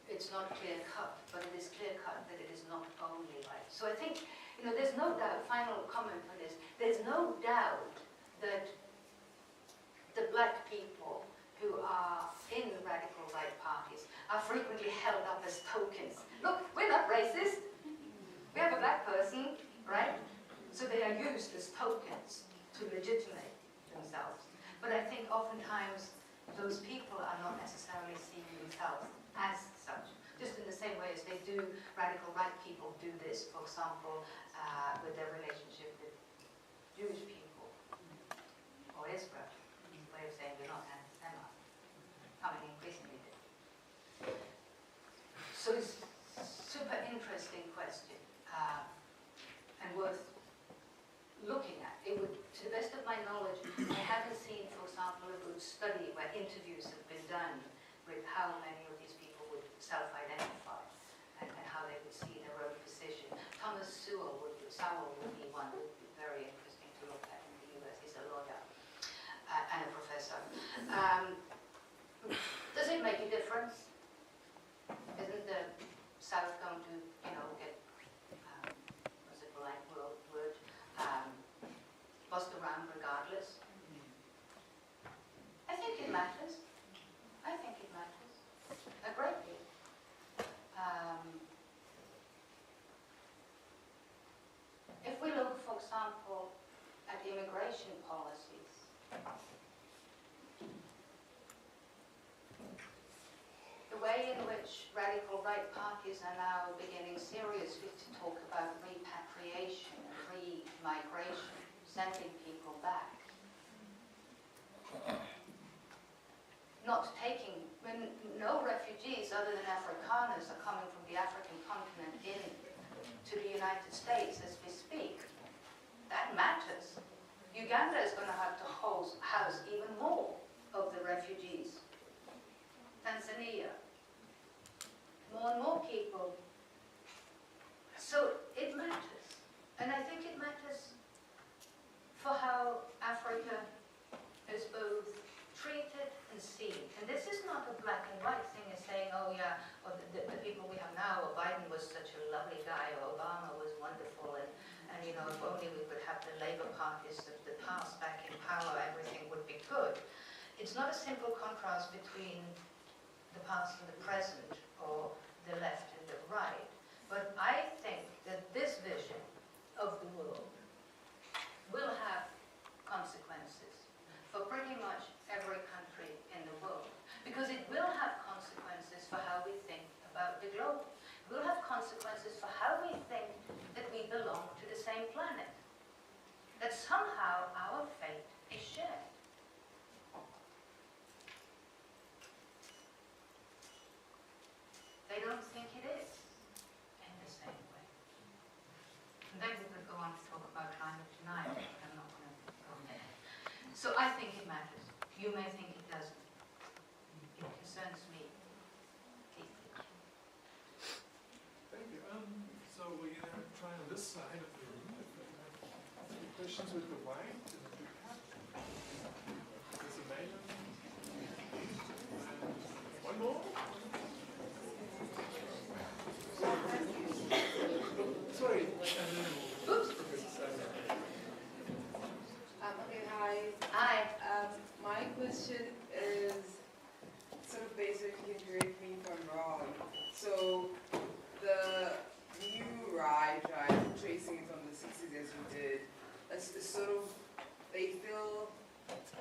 It's not clear-cut, but it is clear-cut that it is not only white. So I think, there's no doubt, final comment on this, there's no doubt that the black people who are in radical right parties are frequently held up as tokens. Look, we're not racist. We have a black person, right? So they are used as tokens to legitimate themselves. But I think oftentimes those people are not necessarily seeing themselves as such. Just in the same way as they do, radical right people do this, for example, with their relationship with Jewish people, or Israel, way of saying we're not anti-Semite, coming increasingly different. So it's a super interesting question, and worth looking at. It would, to the best of my knowledge, I haven't seen, for example, a good study where interviews have been done with how many of these people would self-identify and how they would see their own position. Thomas Sowell would be one. It would be very interesting to look at in the US. He's a lawyer. which radical right parties are now beginning seriously to talk about repatriation and re-migration, sending people back. Not taking, when no refugees other than Afrikaners are coming from the African continent in to the United States as we speak. That matters. Uganda is going to have to house even more of the refugees. Tanzania, more and more people. So it matters. And I think it matters for how Africa is both treated and seen. And this is not a black and white thing as saying, oh yeah, or the people we have now, or Biden was such a lovely guy, or Obama was wonderful, and you know, if only we would have the Labour parties of the past back in power, everything would be good. It's not a simple contrast between the past and the present, or the left and the right. But I think that this vision of the world will have consequences for pretty much every country in the world. Because it will have consequences for how we think about the globe. It will have consequences for how we think that we belong to the same planet. That somehow our fate is shared. They don't think it is in the same way. And then we could go on to talk about climate tonight, but I'm not going to go there. So I think it matters. You may think it doesn't. It concerns me deeply. Thank you. So we're going to try on this side of the room. If you have any questions with the white and the blue cap. There's a mail. And one more. Sorry. Oops. Okay, hi. Hi. My question is sort of basically, you can correct me if I'm wrong. So the new right, tracing it from the 60s as you did, is sort of, they feel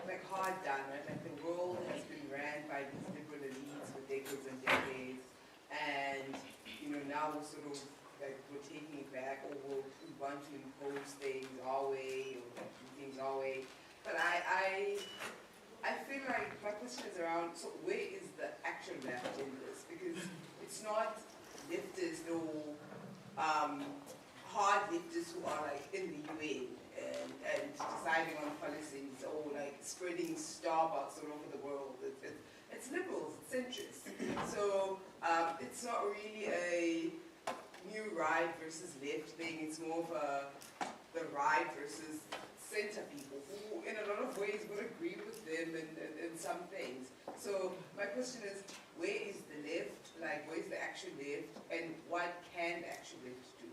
like hard done, right? Like the world has been ran by these liberal elites for decades and decades, and you know, now we're sort of like we're taking it back, or we want to impose things our way, or do things our way. But I feel like my question is around, so where is the actual left in this? Because it's not leftists, no hard leftists who are like in the UN and deciding on policies, or like spreading Starbucks all over the world. It's liberals, it's centrists. So it's not really a new right versus left thing. It's more of the right versus center people who in a lot of ways would agree with them in some things. So my question is, where is the left? Like, where's the actual left? And what can the actual left do?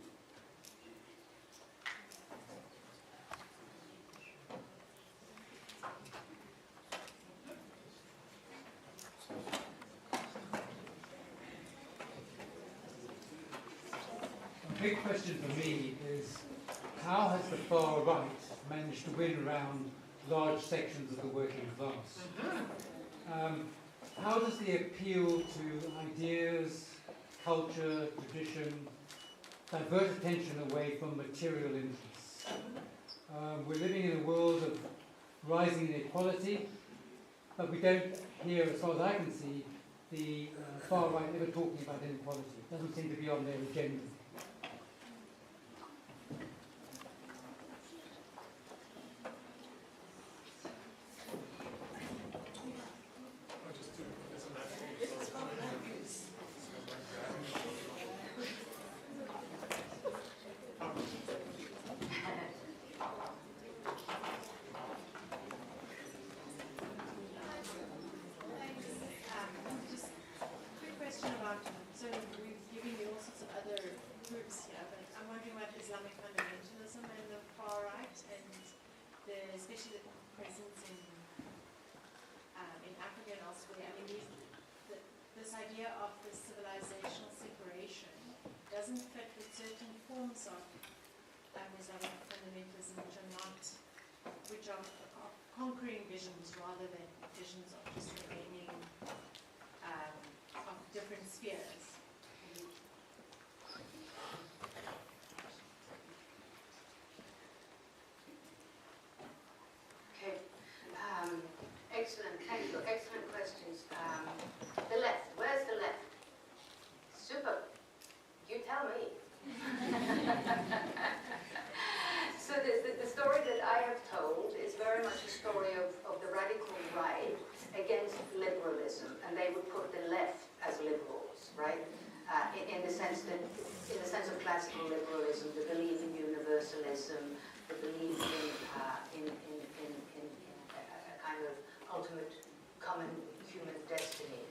The big question for me is, how has the far right managed to win around large sections of the working class? How does the appeal to ideas, culture, tradition, divert attention away from material interests? We're living in a world of rising inequality, but we don't hear, as far as I can see, the far right ever talking about inequality. It doesn't seem to be on their agenda. especially the presence in Africa and elsewhere. I mean, this idea of the civilizational separation doesn't fit with certain forms of Islamic fundamentalism, which are conquering visions rather than visions of just remaining of different Yes. Okay. Excellent. Thank you. Excellent questions. The left. Where's the left? Super. You tell me. So the story that I have told is very much a story of the radical right against liberalism, and they would put the left as liberals, right? In the sense of classical liberalism, the belief in universalism, the belief in a kind of ultimate common human destiny.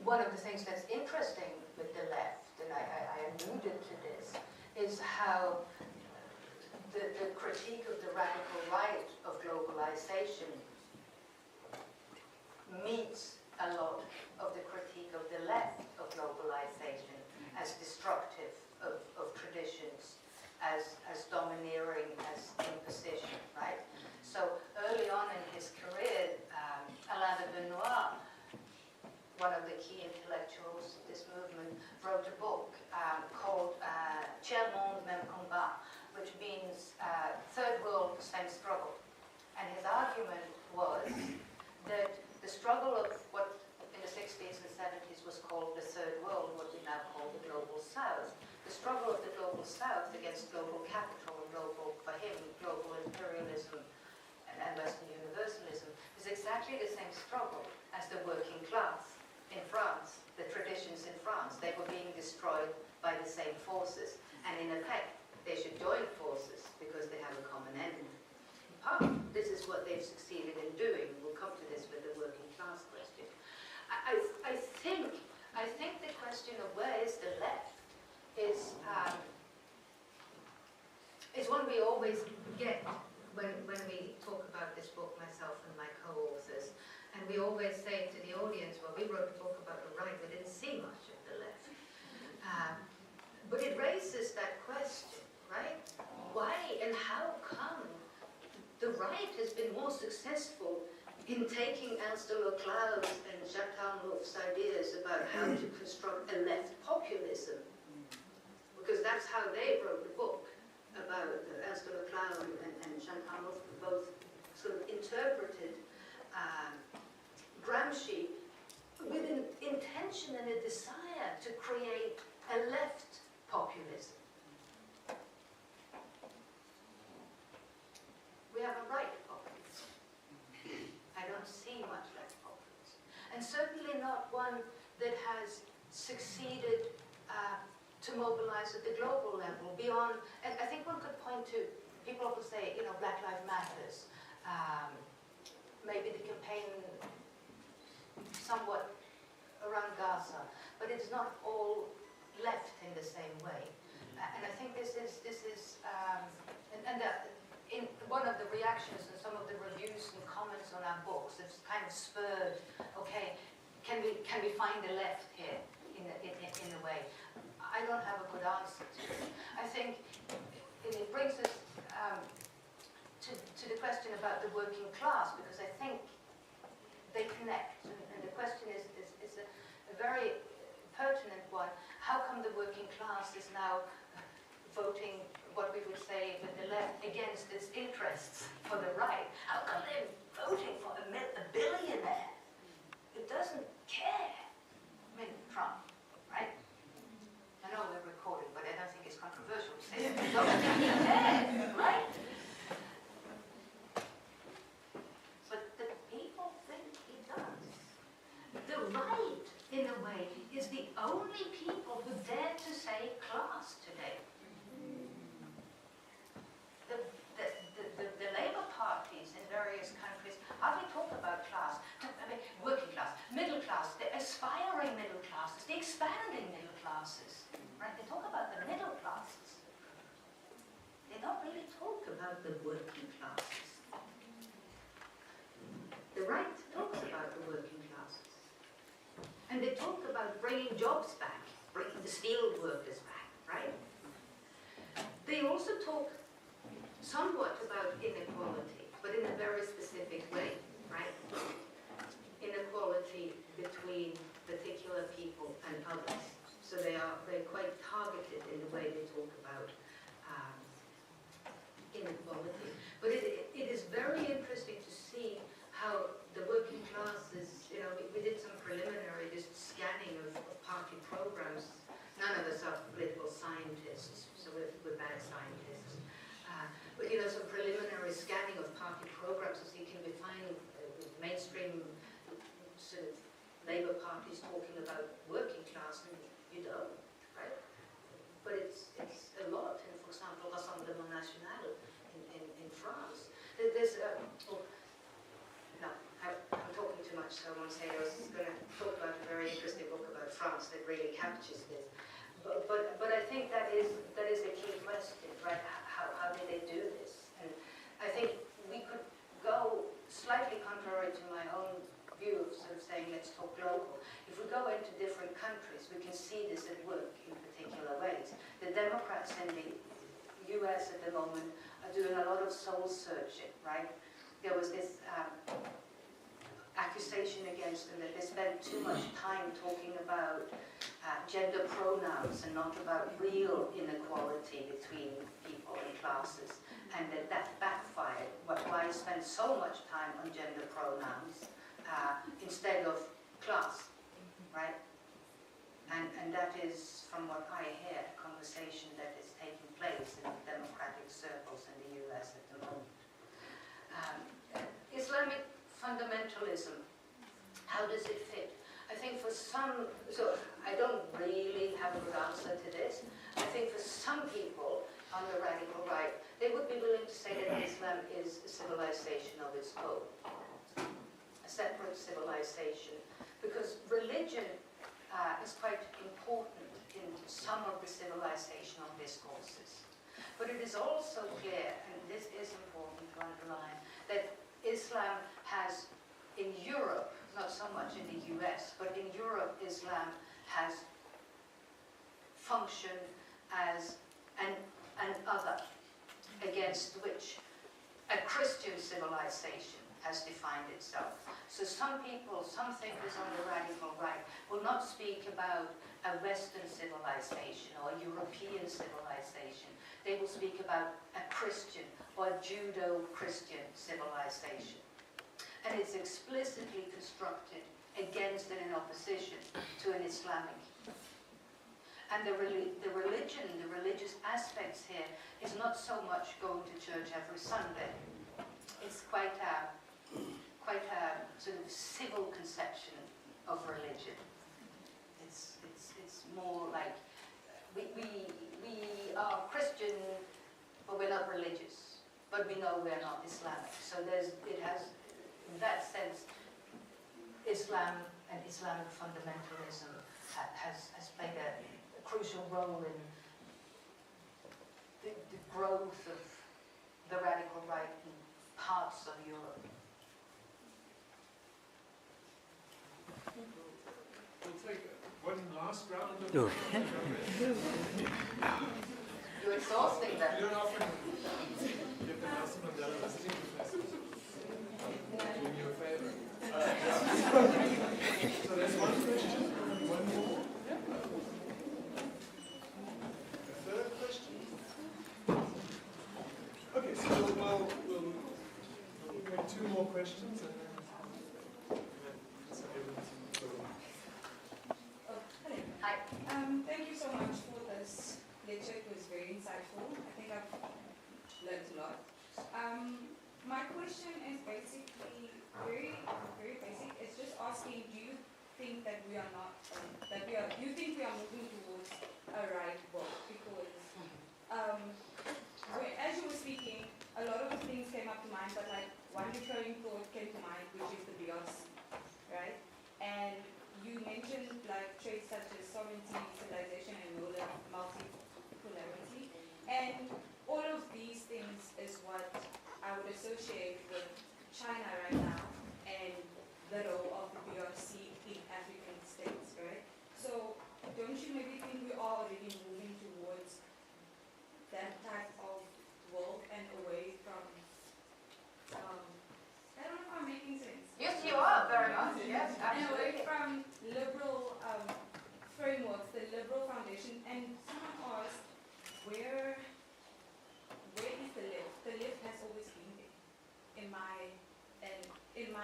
One of the things that's interesting with the left, and I alluded to this, is how the critique of the radical right of globalization meets a lot of the critique of the left of globalization as destructive of traditions, as domineering, as imposition, right? So early on in his career, Alain de Benoit, one of the key intellectuals of this movement, wrote a book called Tiers monde, même combat, which means third world, same struggle. And his argument was that the struggle of what in the 60s and 70s was called the third world, what we now call the global south, the struggle of the global south against global capital and global, for him, global imperialism and Western universalism is exactly the same struggle as the working class in France, the traditions in France. They were being destroyed by the same forces, and in effect they should join forces because they have a common enemy. In part, this is what they've succeeded in doing. We'll come to this with the working class question. I think the question of where is the left is one we always get when we talk about this book, myself and my co-authors. And we always say to the audience, well, we wrote a book about the right, we didn't see much of the left. But it raises that question, right? Why and how come the right has been more successful in taking Alistair MacLeod's and Jacques Talmouf's ideas about how to construct a left populism? Because that's how they wrote the book about Alistair MacLeod and Jacques Talmouf, both sort of interpreted Gramsci with an intention and a desire to create a left populism. We have a right populism. I don't see much left populism. And certainly not one that has succeeded to mobilize at the global level beyond, and I think one could point to, people often say, you know, Black Lives Matters, maybe the campaign somewhat around Gaza, but it's not all left in the same way. And I think this is in one of the reactions and some of the reviews and comments on our books, it's kind of spurred, okay, can we find a left here in a way? I don't have a good answer to it. I think it brings us to the question about the working class, because I think they connect, and the question is a very pertinent one. How come the working class is now voting, what we would say with the left, against its interests for the right? How come they're voting for a billionaire who doesn't care? I mean, Trump, right? I know we're recording, but I don't think it's controversial to say that. I don't think he cares, right? But the people think he does. The right, in a way, is the only people who dare to say class today. The labor parties in various countries hardly talk about class. I mean, working class, middle class, the aspiring middle classes, the expanding middle classes. Right? They talk about the middle classes. They don't really talk about the working classes. The right talks about the working classes. And they talk about bringing jobs back, bringing the steel workers back, right? They also talk somewhat about inequality, but in a very specific way, right? Inequality between particular people and others. So they're quite targeted in the way they talk about inequality. But it is very interesting to see how the working classes, you know, we did some preliminary just scanning of party programs. None of us are political scientists, so we're bad scientists. But you know, some preliminary scanning of party programs, so you can define mainstream sort of Labour parties talking about working class, and you don't, right? But it's a lot. And for example, Rassemblement National in France. There's no, I'm talking too much, so I won't say. I was going to talk about a very interesting book about France that really captures this. But I think that is a key question, right? How did they do this? And I think we could go slightly contrary to my own view of sort of saying let's talk global. If we go into different countries, we can see this at work in particular ways. The Democrats in the US at the moment are doing a lot of soul searching, right? There was this accusation against them that they spent too much time talking about gender pronouns and not about real inequality between people and classes, and that backfired. Why spend so much time on gender pronouns instead of class, right? And that is, from what I hear, a conversation that is taking place in democratic circles in the US at the moment. Islamic fundamentalism, how does it fit? I think for some, so I don't really have a good answer to this. I think for some people on the radical right, they would be willing to say that Islam is a civilization of its own, a separate civilization, because religion is quite important in some of the civilizational discourses. But it is also clear, and this is important to underline, that Islam has, in Europe, not so much in the US, but in Europe, Islam has functioned as an other against which a Christian civilization has defined itself. So some people, some thinkers on the radical right will not speak about a Western civilization or a European civilization. They will speak about a Christian or a Judo-Christian civilization. And it's explicitly constructed against and in opposition to an Islamic. And the religion, the religious aspects here is not so much going to church every Sunday. It's quite a sort of civil conception of religion. It's more like we are Christian, but we're not religious. But we know we're not Islamic. So it has, in that sense, Islam and Islamic fundamentalism has played a crucial role in the growth of the radical right in parts of Europe. We'll take one last round of You're exhausting them. You don't often give the Nelson Mandela visiting professor. Do me a favor. So there's one question, one more. A third question. Okay, so we'll make two more questions and then so everyone's go on. Hello. Hi. Thank you so much for this lecture. It was very insightful. I think I've learned a lot. My question is basically very, very basic. It's just asking, do you think that we are not, do you think we are moving towards a right world? Because as you were speaking, a lot of things came up to mind, but like one recurring thought came to mind, which is the BRC, right? And you mentioned like traits such as sovereignty, civilization, and multipolarity. And all of these things is what I would associate with China right now and the role of the BRC in African states, right? So don't you maybe think we are already moving towards that type of world and away from, I don't know if I'm making sense. Yes, you are, very much. Yes, And away absolutely. from liberal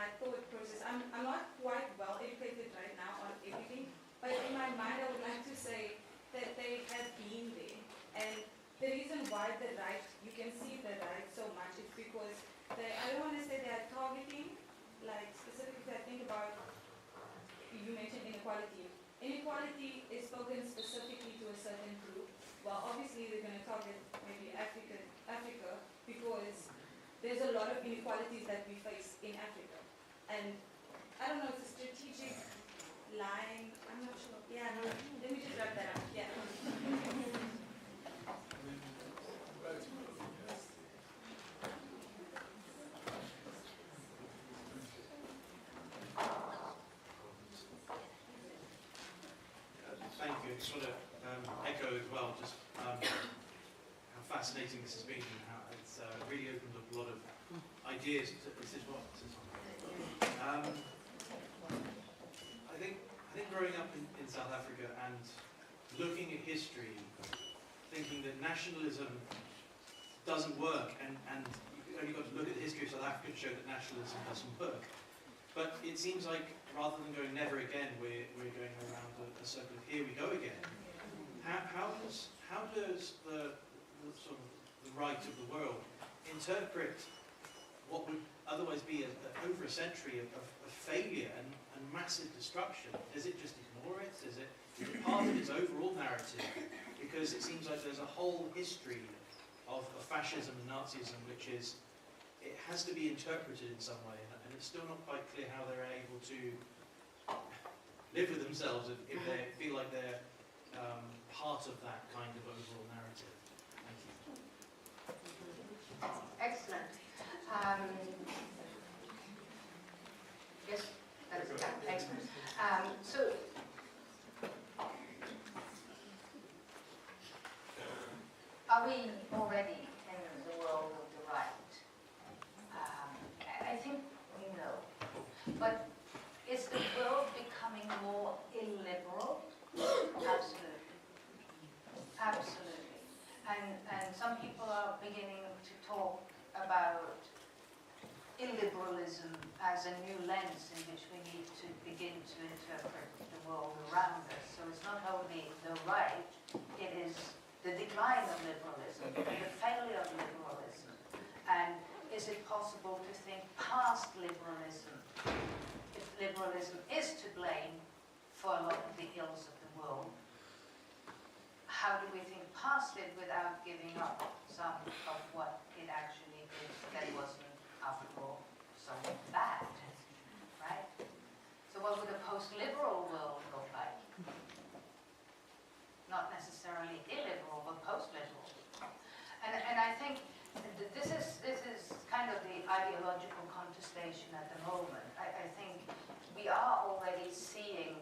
my thought process. I'm not quite well educated right now on everything, but in my mind I would like to say that they have been there. And the reason why the right, you can see the right so much is because I don't want to say they are targeting, like specifically I think about, you mentioned inequality. Inequality is spoken specifically to a certain group. Well, obviously they're going to target maybe Africa because there's a lot of inequalities that we face in Africa. And I don't know, it's a strategic line, I'm not sure. Yeah, no, let me just wrap that up. Yeah. Thank you. I just want to echo as well just how fascinating this has been and how it's really opened up a lot of ideas. This is what. I think growing up in South Africa and looking at history, thinking that nationalism doesn't work, and you've only got to look at the history of South Africa to show that nationalism doesn't work. But it seems like rather than going never again, we're going around a circle of here we go again. How does the sort of the right of the world interpret what would otherwise be over a century of failure and massive destruction? Does it just ignore it? Is it part of its overall narrative? Because it seems like there's a whole history of fascism and Nazism which is, it has to be interpreted in some way, and it's still not quite clear how they're able to live with themselves if they feel like they're part of that kind of overall narrative. Thank you. Excellent. Yes, that's excellent. So, are we already in the world of the right? I think we know. But is the world becoming more illiberal? Absolutely. Absolutely. And some people are beginning to talk about illiberalism as a new lens in which we need to begin to interpret the world around us. So it's not only the right, it is the decline of liberalism, the failure of liberalism. And is it possible to think past liberalism? If liberalism is to blame for a lot of the ills of the world, how do we think past it without giving up some of what it actually did that wasn't, after all, so bad, right? So what would a post-liberal world look like? Not necessarily illiberal, but post-liberal. And I think this is kind of the ideological contestation at the moment. I think we are already seeing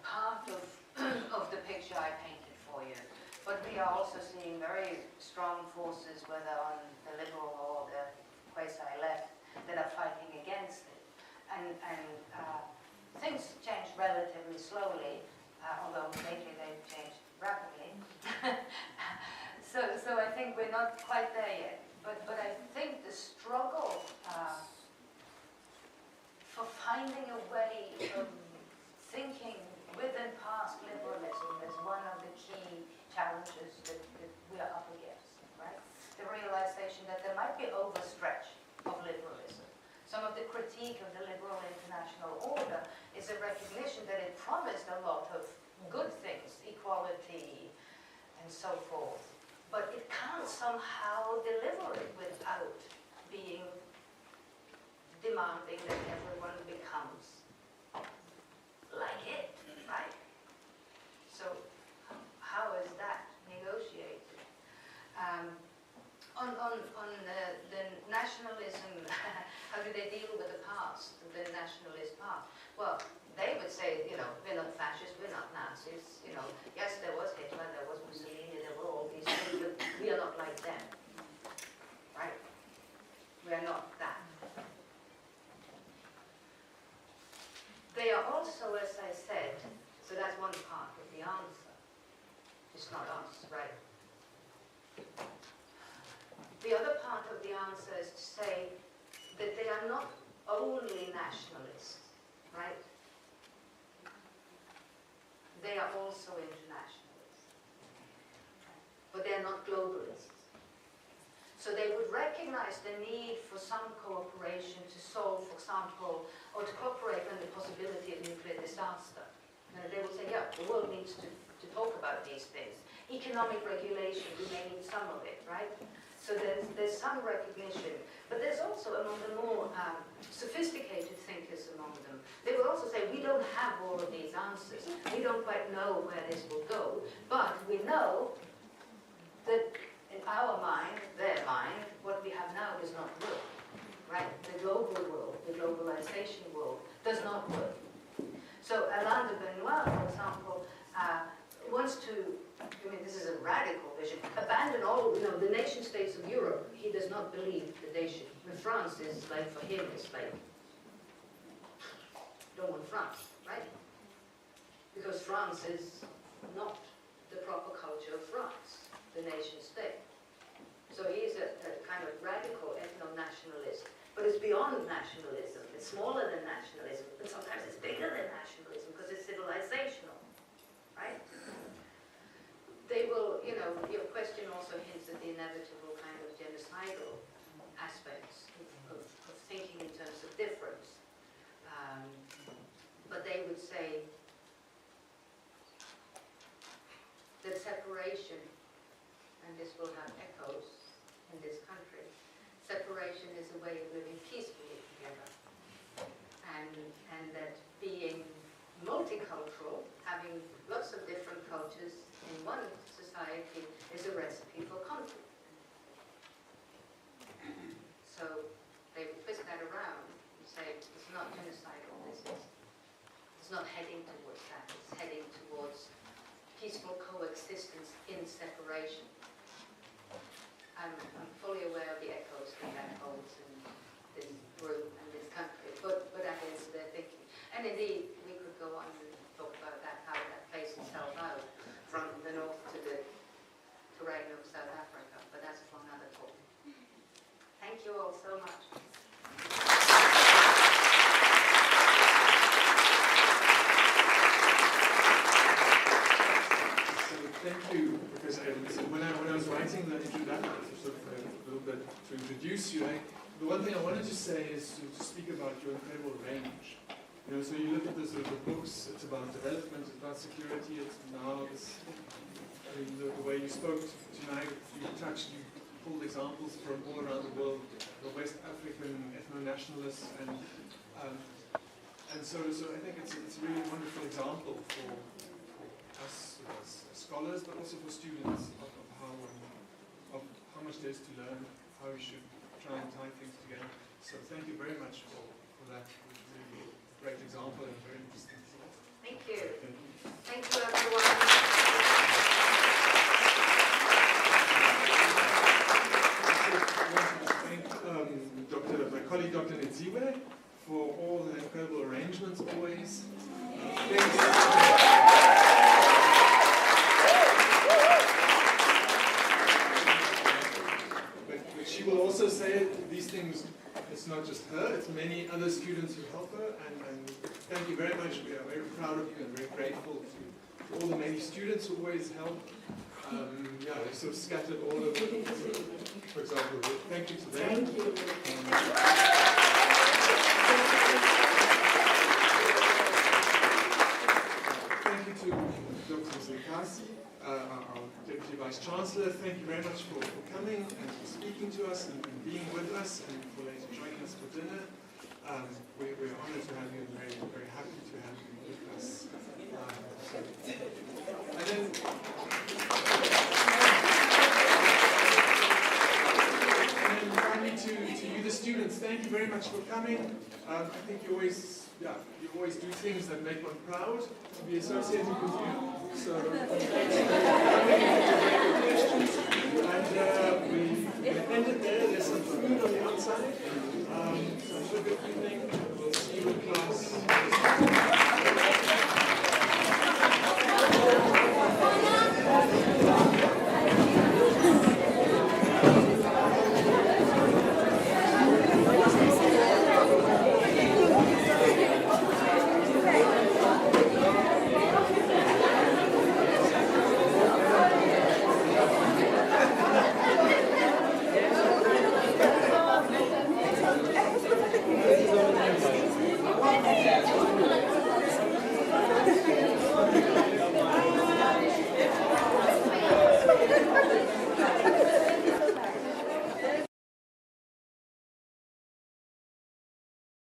part of the picture I painted for you, but we are also seeing very strong forces, whether on the liberal or the quasi-left, that are fighting against it. And things change relatively slowly, although lately they've changed rapidly. So I think we're not quite there yet. But I think the struggle for finding a way of thinking within past liberalism is one of the key challenges that we are up against, right? The realization that there might be overstretch of liberalism. Some of the critique of the liberal international order is a recognition that it promised a lot of good things, equality and so forth, but it can't somehow deliver it without being demanding that everyone becomes like it, right? So how is that negotiated? On the nationalism, how do they deal with the past, the nationalist past? Well, they would say, you know, we're not fascists, we're not Nazis, you know, yes, there was Hitler, there was Mussolini, there were all these things, but we are not like them, right? We are not that. They are also, as I said, so that's one part of the answer. It's not us, right? The other part of the answer is to say that they are not only nationalists, right? They are also internationalists, but they're not globalists. So they would recognize the need for some cooperation to solve, for example, or to cooperate on the possibility of nuclear disaster. And they would say, yeah, the world needs to talk about these things. Economic regulation, we may need some of it, right? So there's some recognition. But there's also, among the more sophisticated thinkers among them, they will also say, we don't have all of these answers. We don't quite know where this will go. But we know that in our mind, their mind, what we have now does not work, right? The global world, the globalization world, does not work. So Alain de Benoit, for example, wants to, I mean, this is a radical vision, abandon all, the nation states of Europe. He does not believe that they should. France is like, for him, it's like, don't want France, right? Because France is not the proper culture of France, the nation state. So he is a kind of radical ethno-nationalist, but it's beyond nationalism. It's smaller than nationalism, but sometimes it's bigger than nationalism because it's civilizational, right? They will, your question also hints at the inevitable kind of genocidal aspects of thinking in terms of difference. But they would say that separation, and this will have echoes in this country, separation is a way of living peacefully together. And that being multicultural, having lots of different cultures in one society, is a recipe for conflict. So they would twist that around and say it's not genocidal, it's not heading towards that, it's heading towards peaceful coexistence in separation. I'm fully aware of the echoes that holds in this room and this country, but that is their thinking. And indeed, we could go on and talk about that, how that plays itself out from the north to the terrain of South Africa, but that's for another talk. Thank you all so much. Thank you, Professor Evans. When I was writing the introduction, sort of a little bit to introduce you, the one thing I wanted to say is to speak about your incredible range. So you look at the sort of the books, it's about development, it's about security, it's now this, the way you spoke tonight, you pulled examples from all around the world, the West African ethno-nationalists, and so I think it's a really wonderful example for us as scholars, but also for students of how much there is to learn, how we should try and tie things together. So thank you very much for that. It was really a great example and very interesting. Thank you. Thank you, everyone. Thank my colleague, Dr. Nziwe, for all the incredible arrangements always. But she will also say these things, it's not just her, it's many other students who help her, and thank you very much. We are very proud of you and very grateful to all the many students who always help. They're sort of scattered all over. For example, thank you to them. Thank you. Thank you to Dr. Zilkasi, our Deputy Vice Chancellor. Thank you very much for coming and for speaking to us and being with us and for later joining us for dinner. We're honored to have you and very, very happy to have you with us. And then finally to you, the students, thank you very much for coming. I think you always do things that make one proud to be associated with you. So